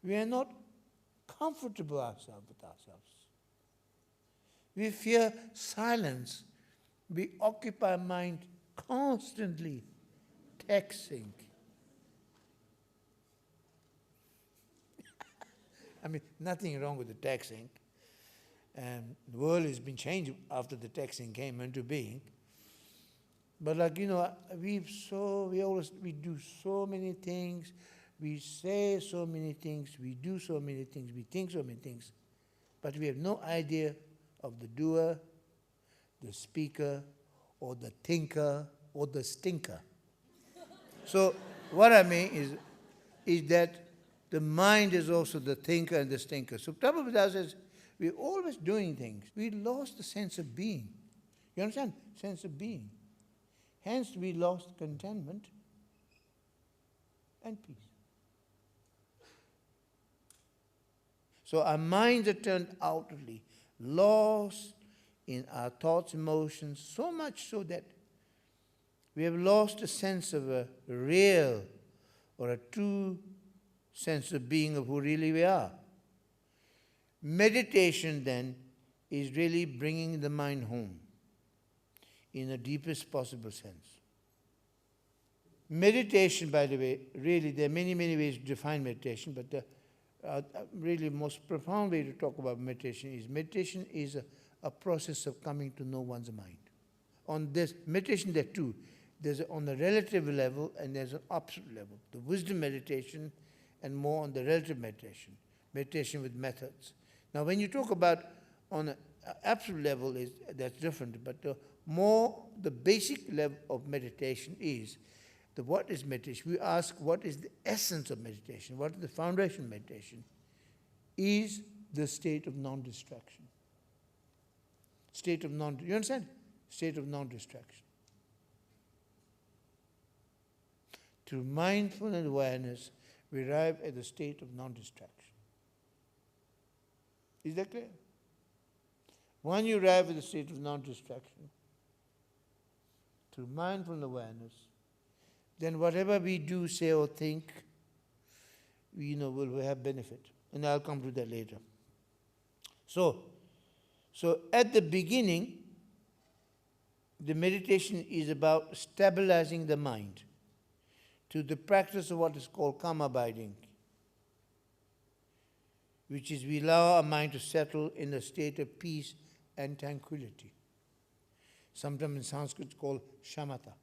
We are not comfortable ourselves with ourselves. We fear silence. We occupy mind constantly texting. I mean, nothing wrong with the texting. The world has been changed after the texting came into being. But we do so many things, we say so many things, we do so many things, we think so many things, but we have no idea of the doer, the speaker, or the thinker, or the stinker. So what I mean is that the mind is also the thinker and the stinker. So trouble with us is we're always doing things. We lost the sense of being. You understand? Sense of being. Hence we lost contentment and peace. So our minds are turned outwardly, lost in our thoughts, emotions, so much so that we have lost a sense of a real or a true sense of being of who really we are. Meditation then is really bringing the mind home in the deepest possible sense. Meditation, by the way, really there are many, many ways to define meditation, but the really most profound way to talk about meditation is a process of coming to know one's mind. On this meditation there are two. There's on the relative level and there's an absolute level. The wisdom meditation and more on the relative meditation. Meditation with methods. Now when you talk about on an absolute level, that's different, but the basic level of meditation is what is meditation? We ask what is the essence of meditation? What is the foundation of meditation? Is the state of non-distraction. You understand? State of non-distraction. Through mindful awareness, we arrive at the state of non-distraction. Is that clear? When you arrive at the state of non-distraction, through mindful awareness, then whatever we do, say, or think, will have benefit. And I'll come to that later. So at the beginning, the meditation is about stabilizing the mind to the practice of what is called calm abiding, which is we allow our mind to settle in a state of peace and tranquility. Sometimes in Sanskrit it's called shamatha.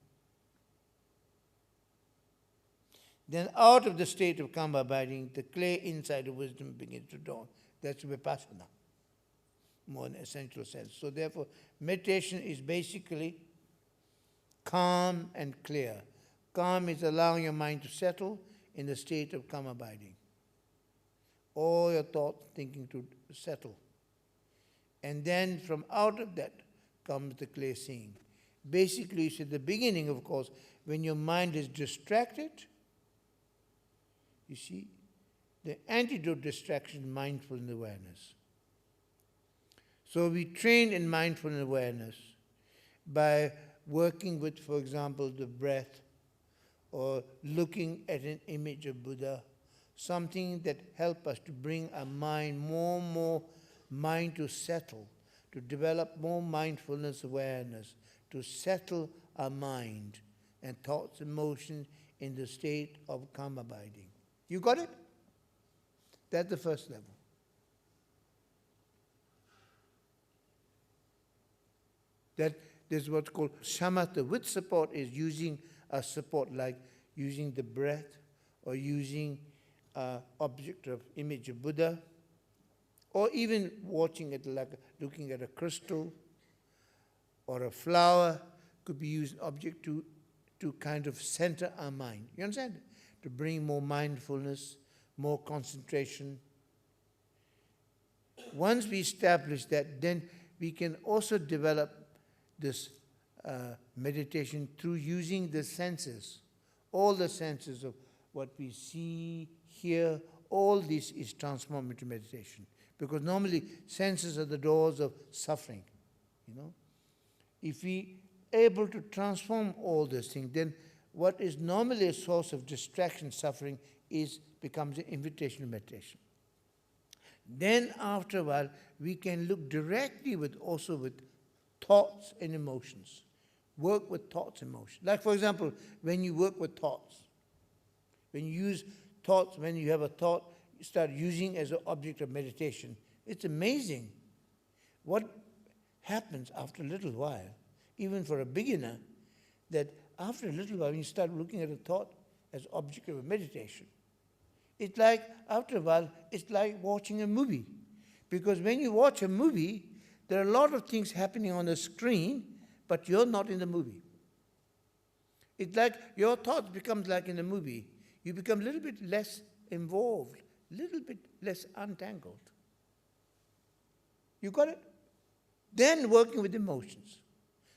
Then out of the state of calm abiding, the clay inside of wisdom begins to dawn. That's vipassana, more in an essential sense. So therefore, meditation is basically calm and clear. Calm is allowing your mind to settle in the state of calm abiding. All your thoughts, thinking to settle. And then from out of that comes the clear seeing. Basically, it's at the beginning, of course, when your mind is distracted. You see, the antidote distraction is mindful awareness. So we train in mindful awareness by working with, for example, the breath, or looking at an image of Buddha, something that helps us to bring our mind more mind to settle, to develop more mindfulness awareness, to settle our mind and thoughts, emotions in the state of calm abiding. You got it? That's the first level. That is what's called shamatha. With support is using a support like using the breath or using an object of image of Buddha, or even watching it like looking at a crystal or a flower could be used object to kind of center our mind. You understand? To bring more mindfulness, more concentration. Once we establish that, then we can also develop this meditation through using the senses. All the senses of what we see, hear, all this is transformed into meditation. Because normally senses are the doors of suffering. If we are able to transform all these things, then what is normally a source of distraction, suffering, becomes an invitation to meditation. Then after a while, we can look directly with thoughts and emotions. Work with thoughts and emotions. Like for example, when you work with thoughts, when you use thoughts, when you have a thought, you start using as an object of meditation. It's amazing what happens after a little while, even for a beginner, that after a little while, when you start looking at a thought as object of meditation, it's like, after a while, it's like watching a movie. Because when you watch a movie, there are a lot of things happening on the screen, but you're not in the movie. It's like your thoughts becomes like in the movie. You become a little bit less involved, a little bit less untangled. You got it? Then working with emotions,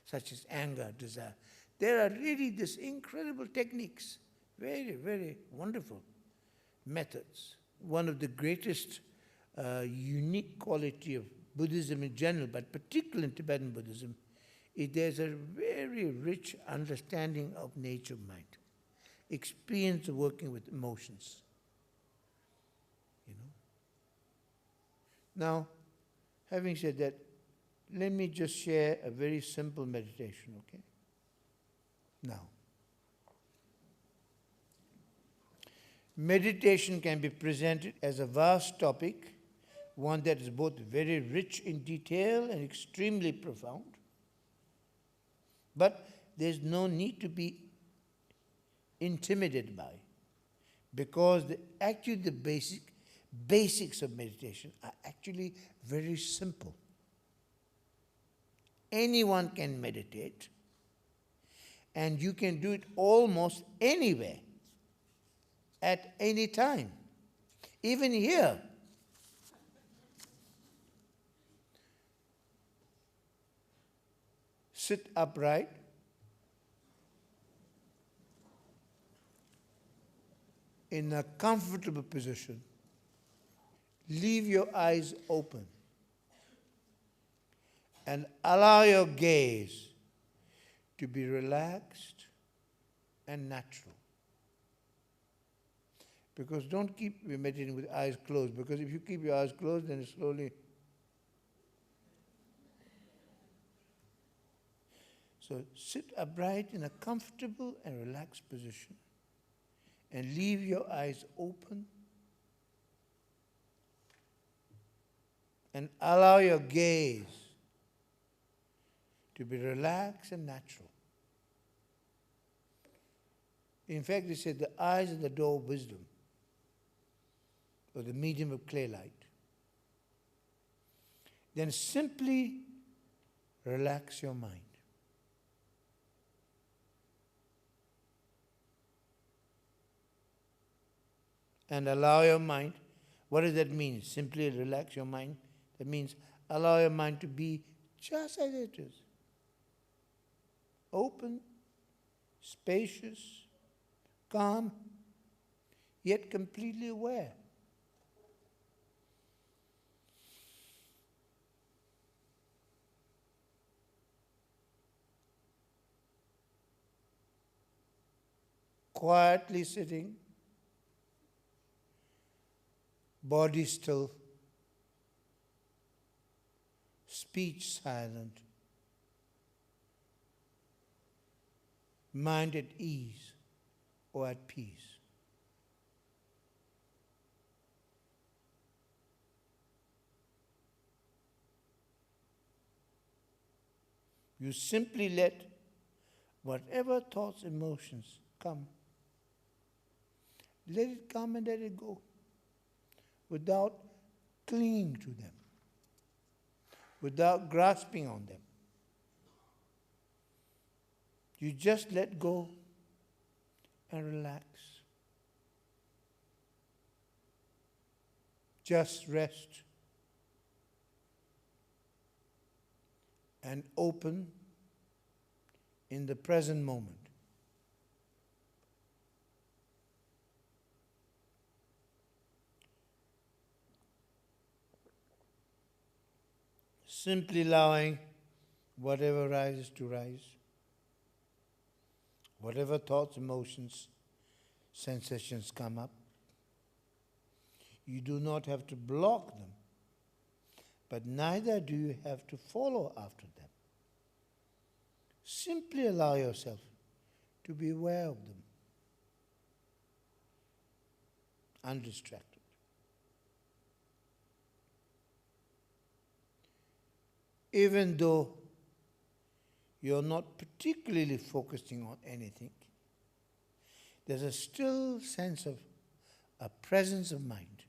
such as anger, desire. There are really these incredible techniques, very, very wonderful methods. One of the greatest unique quality of Buddhism in general, but particularly in Tibetan Buddhism, is there's a very rich understanding of nature of mind, experience of working with emotions. Now, having said that, let me just share a very simple meditation, okay? Now, meditation can be presented as a vast topic, one that is both very rich in detail and extremely profound. But there's no need to be intimidated by, because the basics of meditation are actually very simple. Anyone can meditate, and you can do it almost anywhere, at any time, even here. Sit upright. In a comfortable position. Leave your eyes open. And allow your gaze to be relaxed and natural. Because don't keep meditating with eyes closed, because if you keep your eyes closed, then it slowly... So sit upright in a comfortable and relaxed position and leave your eyes open and allow your gaze to be relaxed and natural. In fact, they said the eyes are the door of wisdom, or the medium of clear light. Then simply relax your mind. And allow your mind. What does that mean? Simply relax your mind. That means allow your mind to be just as it is. Open, spacious, calm, yet completely aware. Quietly sitting, body still, speech silent, mind at ease or at peace. You simply let whatever thoughts, emotions come. Let it come and let it go without clinging to them, without grasping on them. You just let go and relax. Just rest and open in the present moment. Simply allowing whatever rises to rise, whatever thoughts, emotions, sensations come up. You do not have to block them, but neither do you have to follow after them. Simply allow yourself to be aware of them, undistracted. Even though you're not particularly focusing on anything, there's a still sense of a presence of mind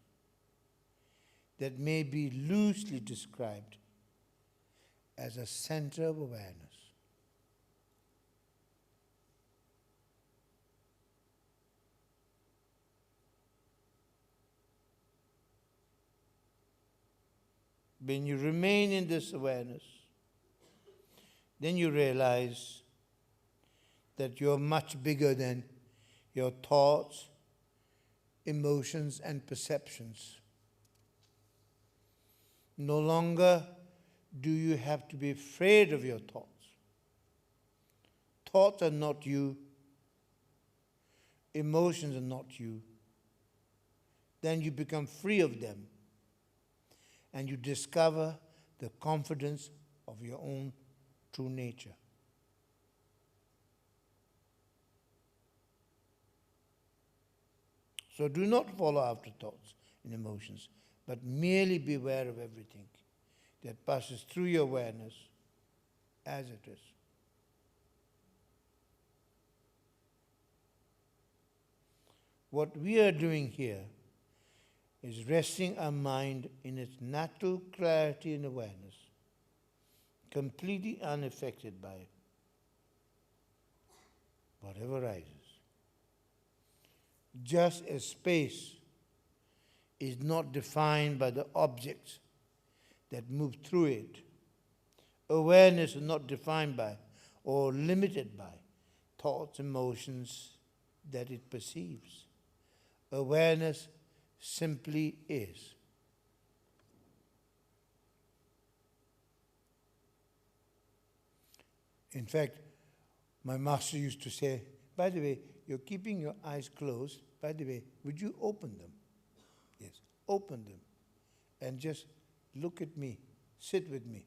that may be loosely described as a center of awareness. When you remain in this awareness, then you realize that you're much bigger than your thoughts, emotions, and perceptions. No longer do you have to be afraid of your thoughts. Thoughts are not you. Emotions are not you. Then you become free of them, and you discover the confidence of your own true nature. So do not follow after thoughts and emotions, but merely be aware of everything that passes through your awareness as it is. What we are doing here is resting our mind in its natural clarity and awareness, completely unaffected by whatever rises. Just as space is not defined by the objects that move through it, awareness is not defined by or limited by thoughts, emotions that it perceives. Awareness simply is. In fact, my master used to say, by the way, you're keeping your eyes closed. By the way, would you open them? Yes, open them. And just look at me. Sit with me.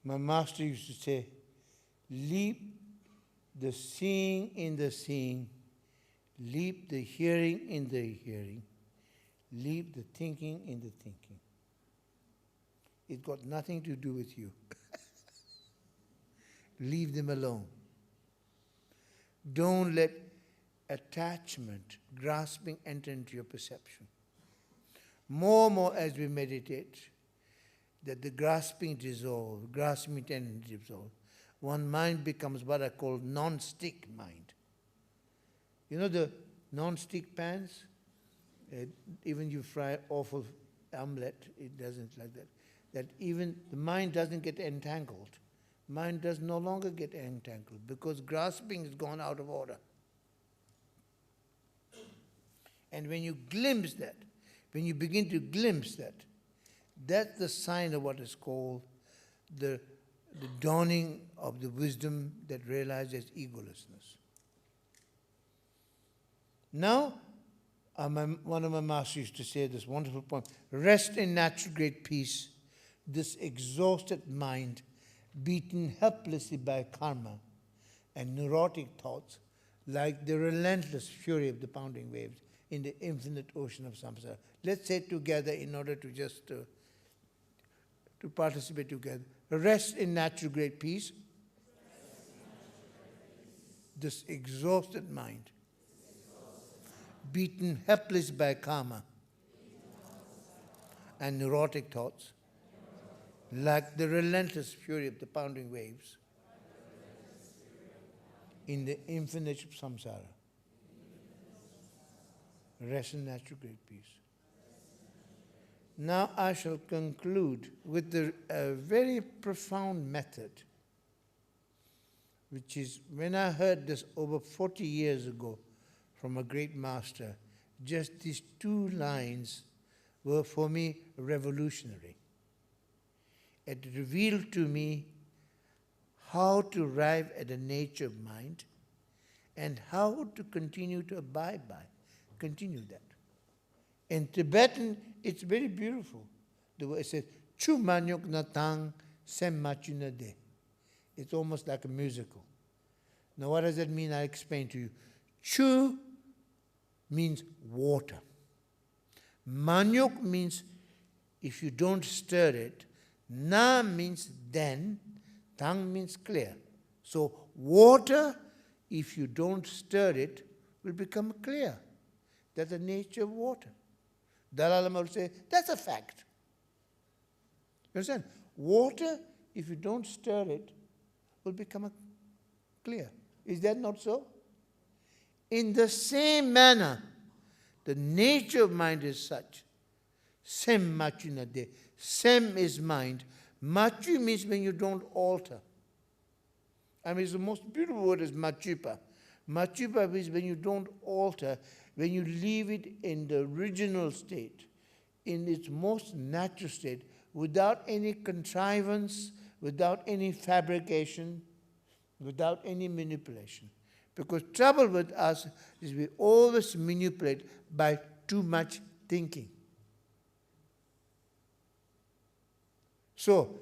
My master used to say, leap the seeing in the seeing, leap the hearing in the hearing, Leave the thinking in the thinking. It got nothing to do with you. Leave them alone. Don't let attachment, grasping enter into your perception. More and more as we meditate, that the grasping dissolves, grasping tendency dissolves. One mind becomes what I call non-stick mind. You know the non-stick pans? Even you fry awful omelette, it doesn't like that. That even the mind doesn't get entangled. Mind does no longer get entangled because grasping has gone out of order. And when you glimpse that, when you begin to glimpse that, that's the sign of what is called the dawning of the wisdom that realizes egolessness. Now, one of my masters used to say this wonderful poem, rest in natural great peace, this exhausted mind, beaten helplessly by karma and neurotic thoughts, like the relentless fury of the pounding waves in the infinite ocean of samsara. Let's say it together in order to just to participate together. Rest in natural great peace, this exhausted mind, beaten helpless by karma and neurotic thoughts, like the relentless fury of the pounding waves in the infinite samsara. Rest in natural great peace. Now I shall conclude with a very profound method, which is when I heard this over 40 years ago from a great master, just these two lines were for me revolutionary. It revealed to me how to arrive at the nature of mind and how to continue to abide by, continue that. In Tibetan, it's very beautiful. The way it says, Chu manyok na tang sem machuna de. It's almost like a musical. Now what does that mean? I'll explain to you. Chu means water. Manyok means if you don't stir it. Na means then. Tang means clear. So water, if you don't stir it, will become clear. That's the nature of water. Dalai Lama will say, that's a fact. You understand? Water, if you don't stir it, will become clear. Is that not so? In the same manner, the nature of mind is such. Sem machuna de. Sem is mind. Machu means when you don't alter. I mean, the most beautiful word is machupa. Machupa means when you don't alter, when you leave it in the original state, in its most natural state, without any contrivance, without any fabrication, without any manipulation. Because trouble with us is we always manipulate by too much thinking. So,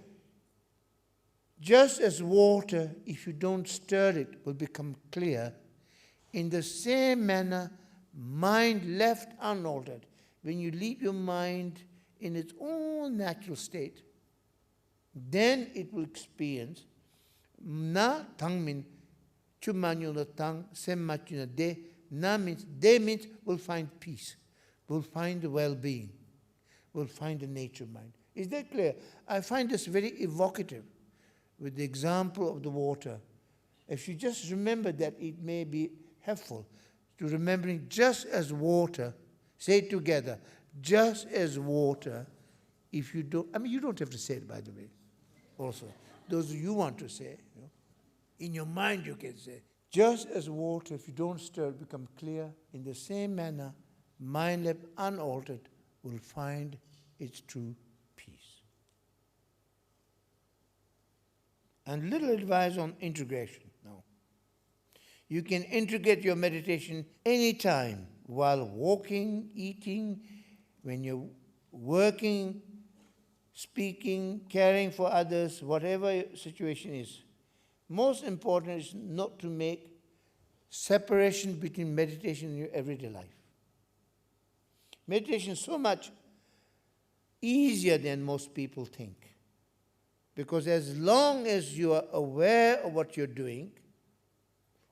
just as water, if you don't stir it, will become clear, in the same manner, mind left unaltered, when you leave your mind in its own natural state, then it will experience na tang min chumanyo na tang sem machuna de. Na means will find peace, will find well-being, will find the nature of mind. Is that clear? I find this very evocative with the example of the water. If you just remember that, it may be helpful to remembering just as water, say it together, just as water, if you don't, I mean, you don't have to say it, by the way, also. Those you want to say, you know, in your mind you can say, just as water, if you don't stir, become clear, in the same manner, mind left unaltered will find its true peace. And little advice on integration now. You can integrate your meditation anytime, while walking, eating, when you're working, speaking, caring for others, whatever situation is. Most important is not to make separation between meditation and your everyday life. Meditation is so much easier than most people think. Because as long as you are aware of what you're doing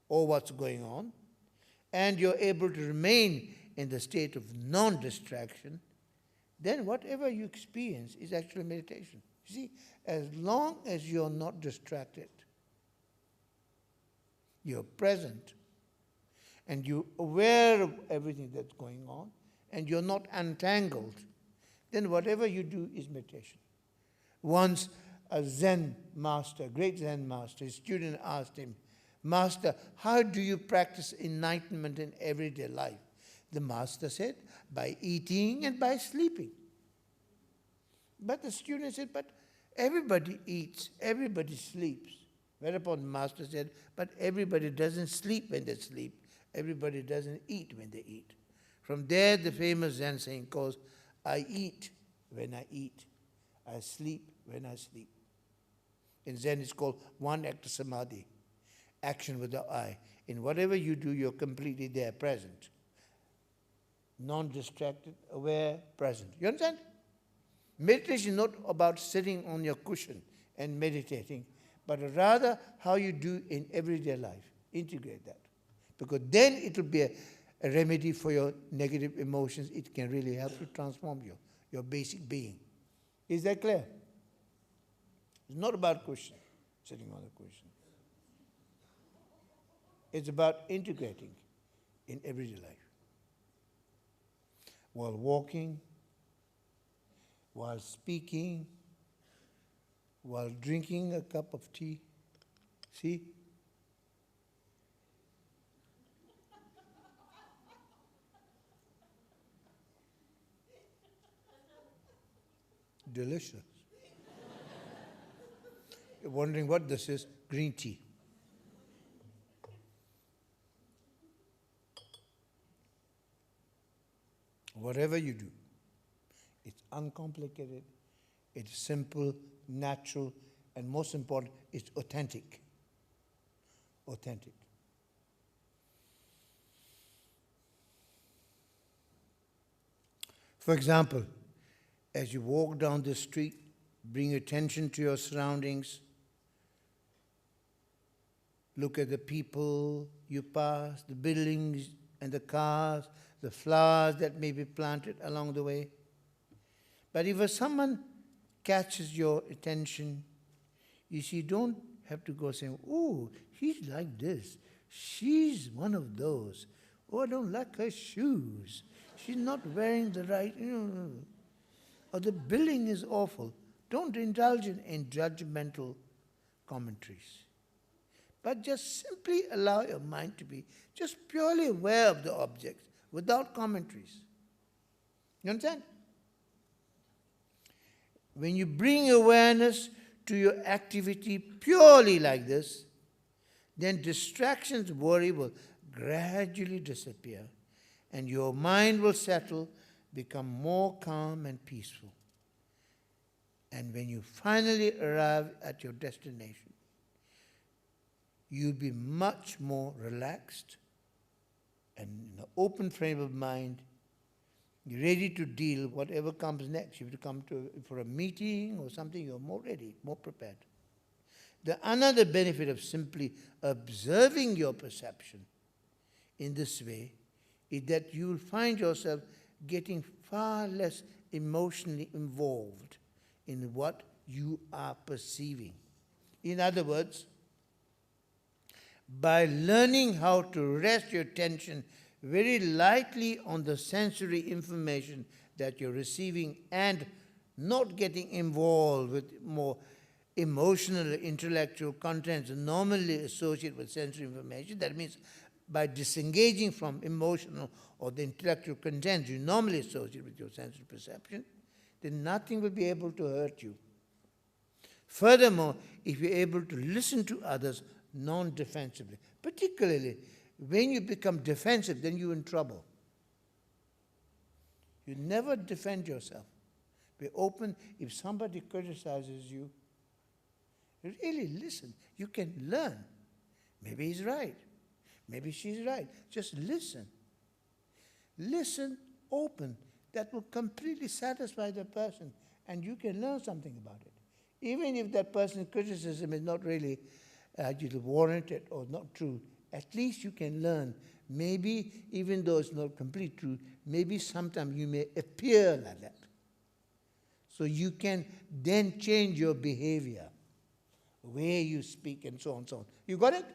or what's going on, and you're able to remain in the state of non-distraction, then whatever you experience is actually meditation. You see, as long as you're not distracted, you're present, and you're aware of everything that's going on, and you're not entangled, then whatever you do is meditation. Once a Zen master, a great Zen master, his student asked him, "Master, how do you practice enlightenment in everyday life?" The master said, "By eating and by sleeping." But the student said, "But everybody eats, everybody sleeps." Whereupon the master said, "But everybody doesn't sleep when they sleep. Everybody doesn't eat when they eat." From there, the famous Zen saying goes, "I eat when I eat. I sleep when I sleep." In Zen, it's called one act of samadhi, action without I. In whatever you do, you're completely there, present. Non-distracted, aware, present. You understand? Meditation is not about sitting on your cushion and meditating, but rather how you do in everyday life. Integrate that. Because then it will be a remedy for your negative emotions. It can really help to transform your basic being. Is that clear? It's not about cushion, sitting on a cushion. It's about integrating in everyday life. While walking, while speaking, while drinking a cup of tea. See? Delicious. You're wondering what this is? Green tea. Whatever you do, it's uncomplicated, it's simple, natural, and most important, it's authentic. Authentic. For example, as you walk down the street, bring attention to your surroundings. Look at the people you pass, the buildings and the cars, the flowers that may be planted along the way. But if someone catches your attention, you see, don't have to go saying, "Oh, he's like this. She's one of those. Oh, I don't like her shoes. She's not wearing the right, or the building is awful." Don't indulge in judgmental commentaries. But just simply allow your mind to be just purely aware of the objects without commentaries. You understand? When you bring awareness to your activity purely like this, then distractions, worry will gradually disappear, and your mind will settle, become more calm and peaceful. And when you finally arrive at your destination, you'll be much more relaxed and in an open frame of mind, ready to deal whatever comes next. If you come for a meeting or something, you're more ready, more prepared. The another benefit of simply observing your perception in this way is that you will find yourself getting far less emotionally involved in what you are perceiving. In other words, by learning how to rest your attention very lightly on the sensory information that you're receiving and not getting involved with more emotional, intellectual contents normally associated with sensory information, that means by disengaging from emotional or the intellectual contents you normally associate with your sensory perception, then nothing will be able to hurt you. Furthermore, if you're able to listen to others non-defensively, particularly when you become defensive, then you're in trouble. You never defend yourself. Be open. If somebody criticizes you, really listen. You can learn. Maybe he's right. Maybe she's right. Just listen. Listen, open. that will completely satisfy the person, and you can learn something about it. Even if that person's criticism is not really warranted or not true, at least you can learn. Maybe, even though it's not complete truth, maybe sometimes you may appear like that. So you can then change your behavior, the way you speak, and so on and so on. You got it?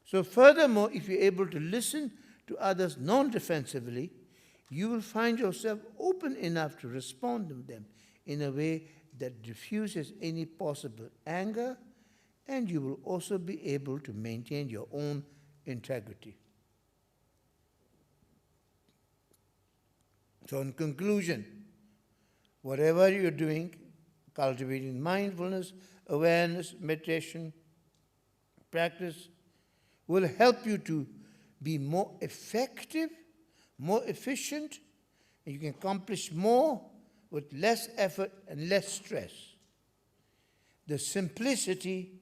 So furthermore, if you're able to listen to others non-defensively, you will find yourself open enough to respond to them in a way that diffuses any possible anger, and you will also be able to maintain your own integrity. So in conclusion, whatever you're doing, cultivating mindfulness, awareness, meditation, practice, will help you to be more effective, more efficient, and you can accomplish more with less effort and less stress. The simplicity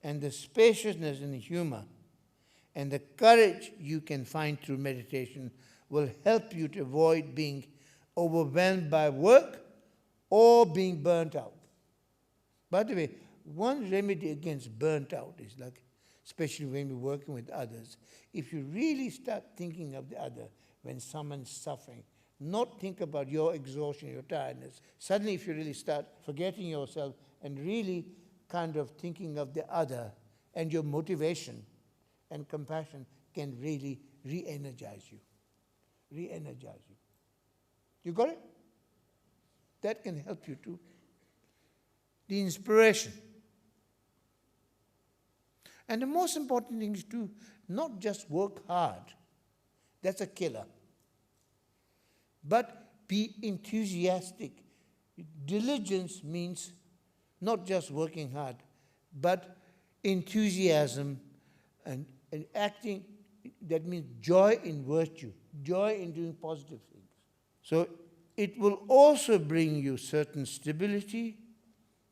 and the spaciousness and the humor and the courage you can find through meditation will help you to avoid being overwhelmed by work or being burnt out. By the way, one remedy against burnt out is like, especially when you're working with others, if you really start thinking of the other when someone's suffering, not think about your exhaustion, your tiredness. Suddenly, if you really start forgetting yourself and really kind of thinking of the other, and your motivation and compassion can really re-energize you. Re-energize you. You got it? That can help you too. The inspiration. And the most important thing is to not just work hard. That's a killer. But be enthusiastic. Diligence means not just working hard, but enthusiasm and acting. That means joy in virtue, joy in doing positive things. So it will also bring you certain stability,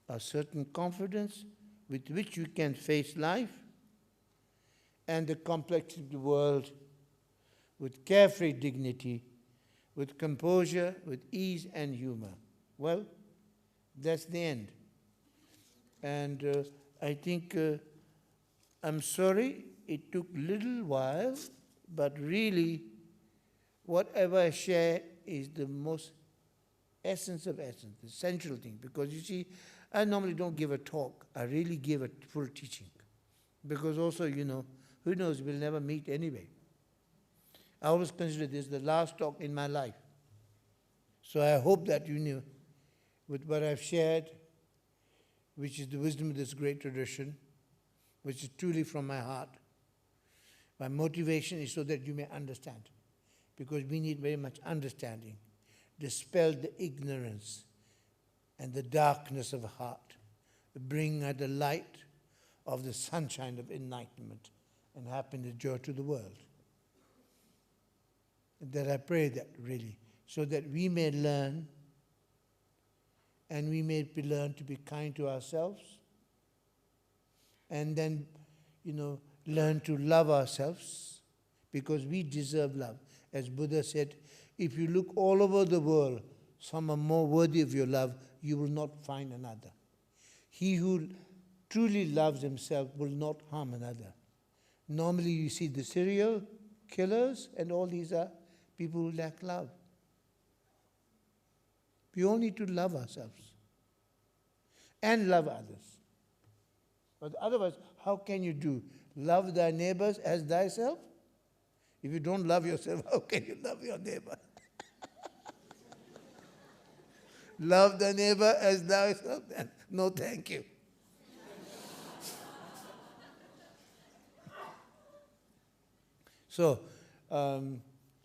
a certain confidence with which you can face life and the complexity of the world with carefree dignity, with composure, with ease and humor. Well, that's the end. And I think, I'm sorry, it took a little while, but really, whatever I share is the most essence of essence, the central thing. Because you see, I normally don't give a talk. I really give a full teaching. Because also, who knows, we'll never meet anyway. I always consider this the last talk in my life. So I hope that you knew, with what I've shared, which is the wisdom of this great tradition, which is truly from my heart. My motivation is so that you may understand, because we need very much understanding. Dispel the ignorance and the darkness of the heart. Bring out the light of the sunshine of enlightenment and happiness, joy to the world. And that I pray that really, so that we may learn, and we may learn to be kind to ourselves, and then, learn to love ourselves, because we deserve love. As Buddha said, if you look all over the world, some are more worthy of your love, you will not find another. He who truly loves himself will not harm another. Normally you see the serial killers, and all these are people who lack love. We all need to love ourselves and love others. But otherwise, how can you do love thy neighbors as thyself? If you don't love yourself, how can you love your neighbor? Love thy neighbor as thyself? No, thank you. So,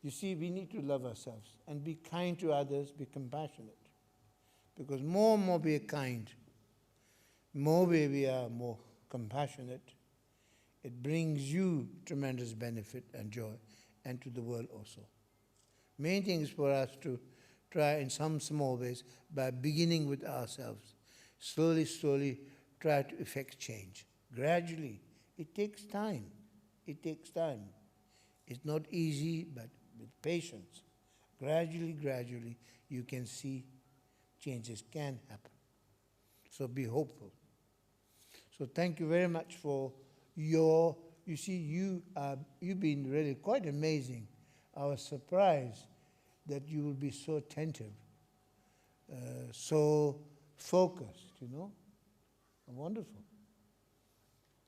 you see, we need to love ourselves and be kind to others, be compassionate. Because more and more we are kind, more we are more compassionate, it brings you tremendous benefit and joy, and to the world also. Main thing is for us to try in some small ways, by beginning with ourselves, slowly try to effect change. Gradually. It takes time. It takes time. It's not easy, but with patience, gradually, you can see changes can happen. So be hopeful. So thank you very much for your, you see, you've been really quite amazing. I was surprised that you will be so attentive, so focused, you know. Wonderful.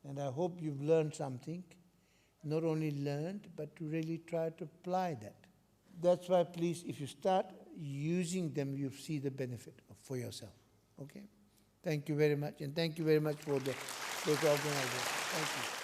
And I hope you've learned something. Not only learned, but to really try to apply that. That's why, please, if you start using them, you see the benefit for yourself. Okay? Thank you very much, and thank you very much for those organizers. Thank you.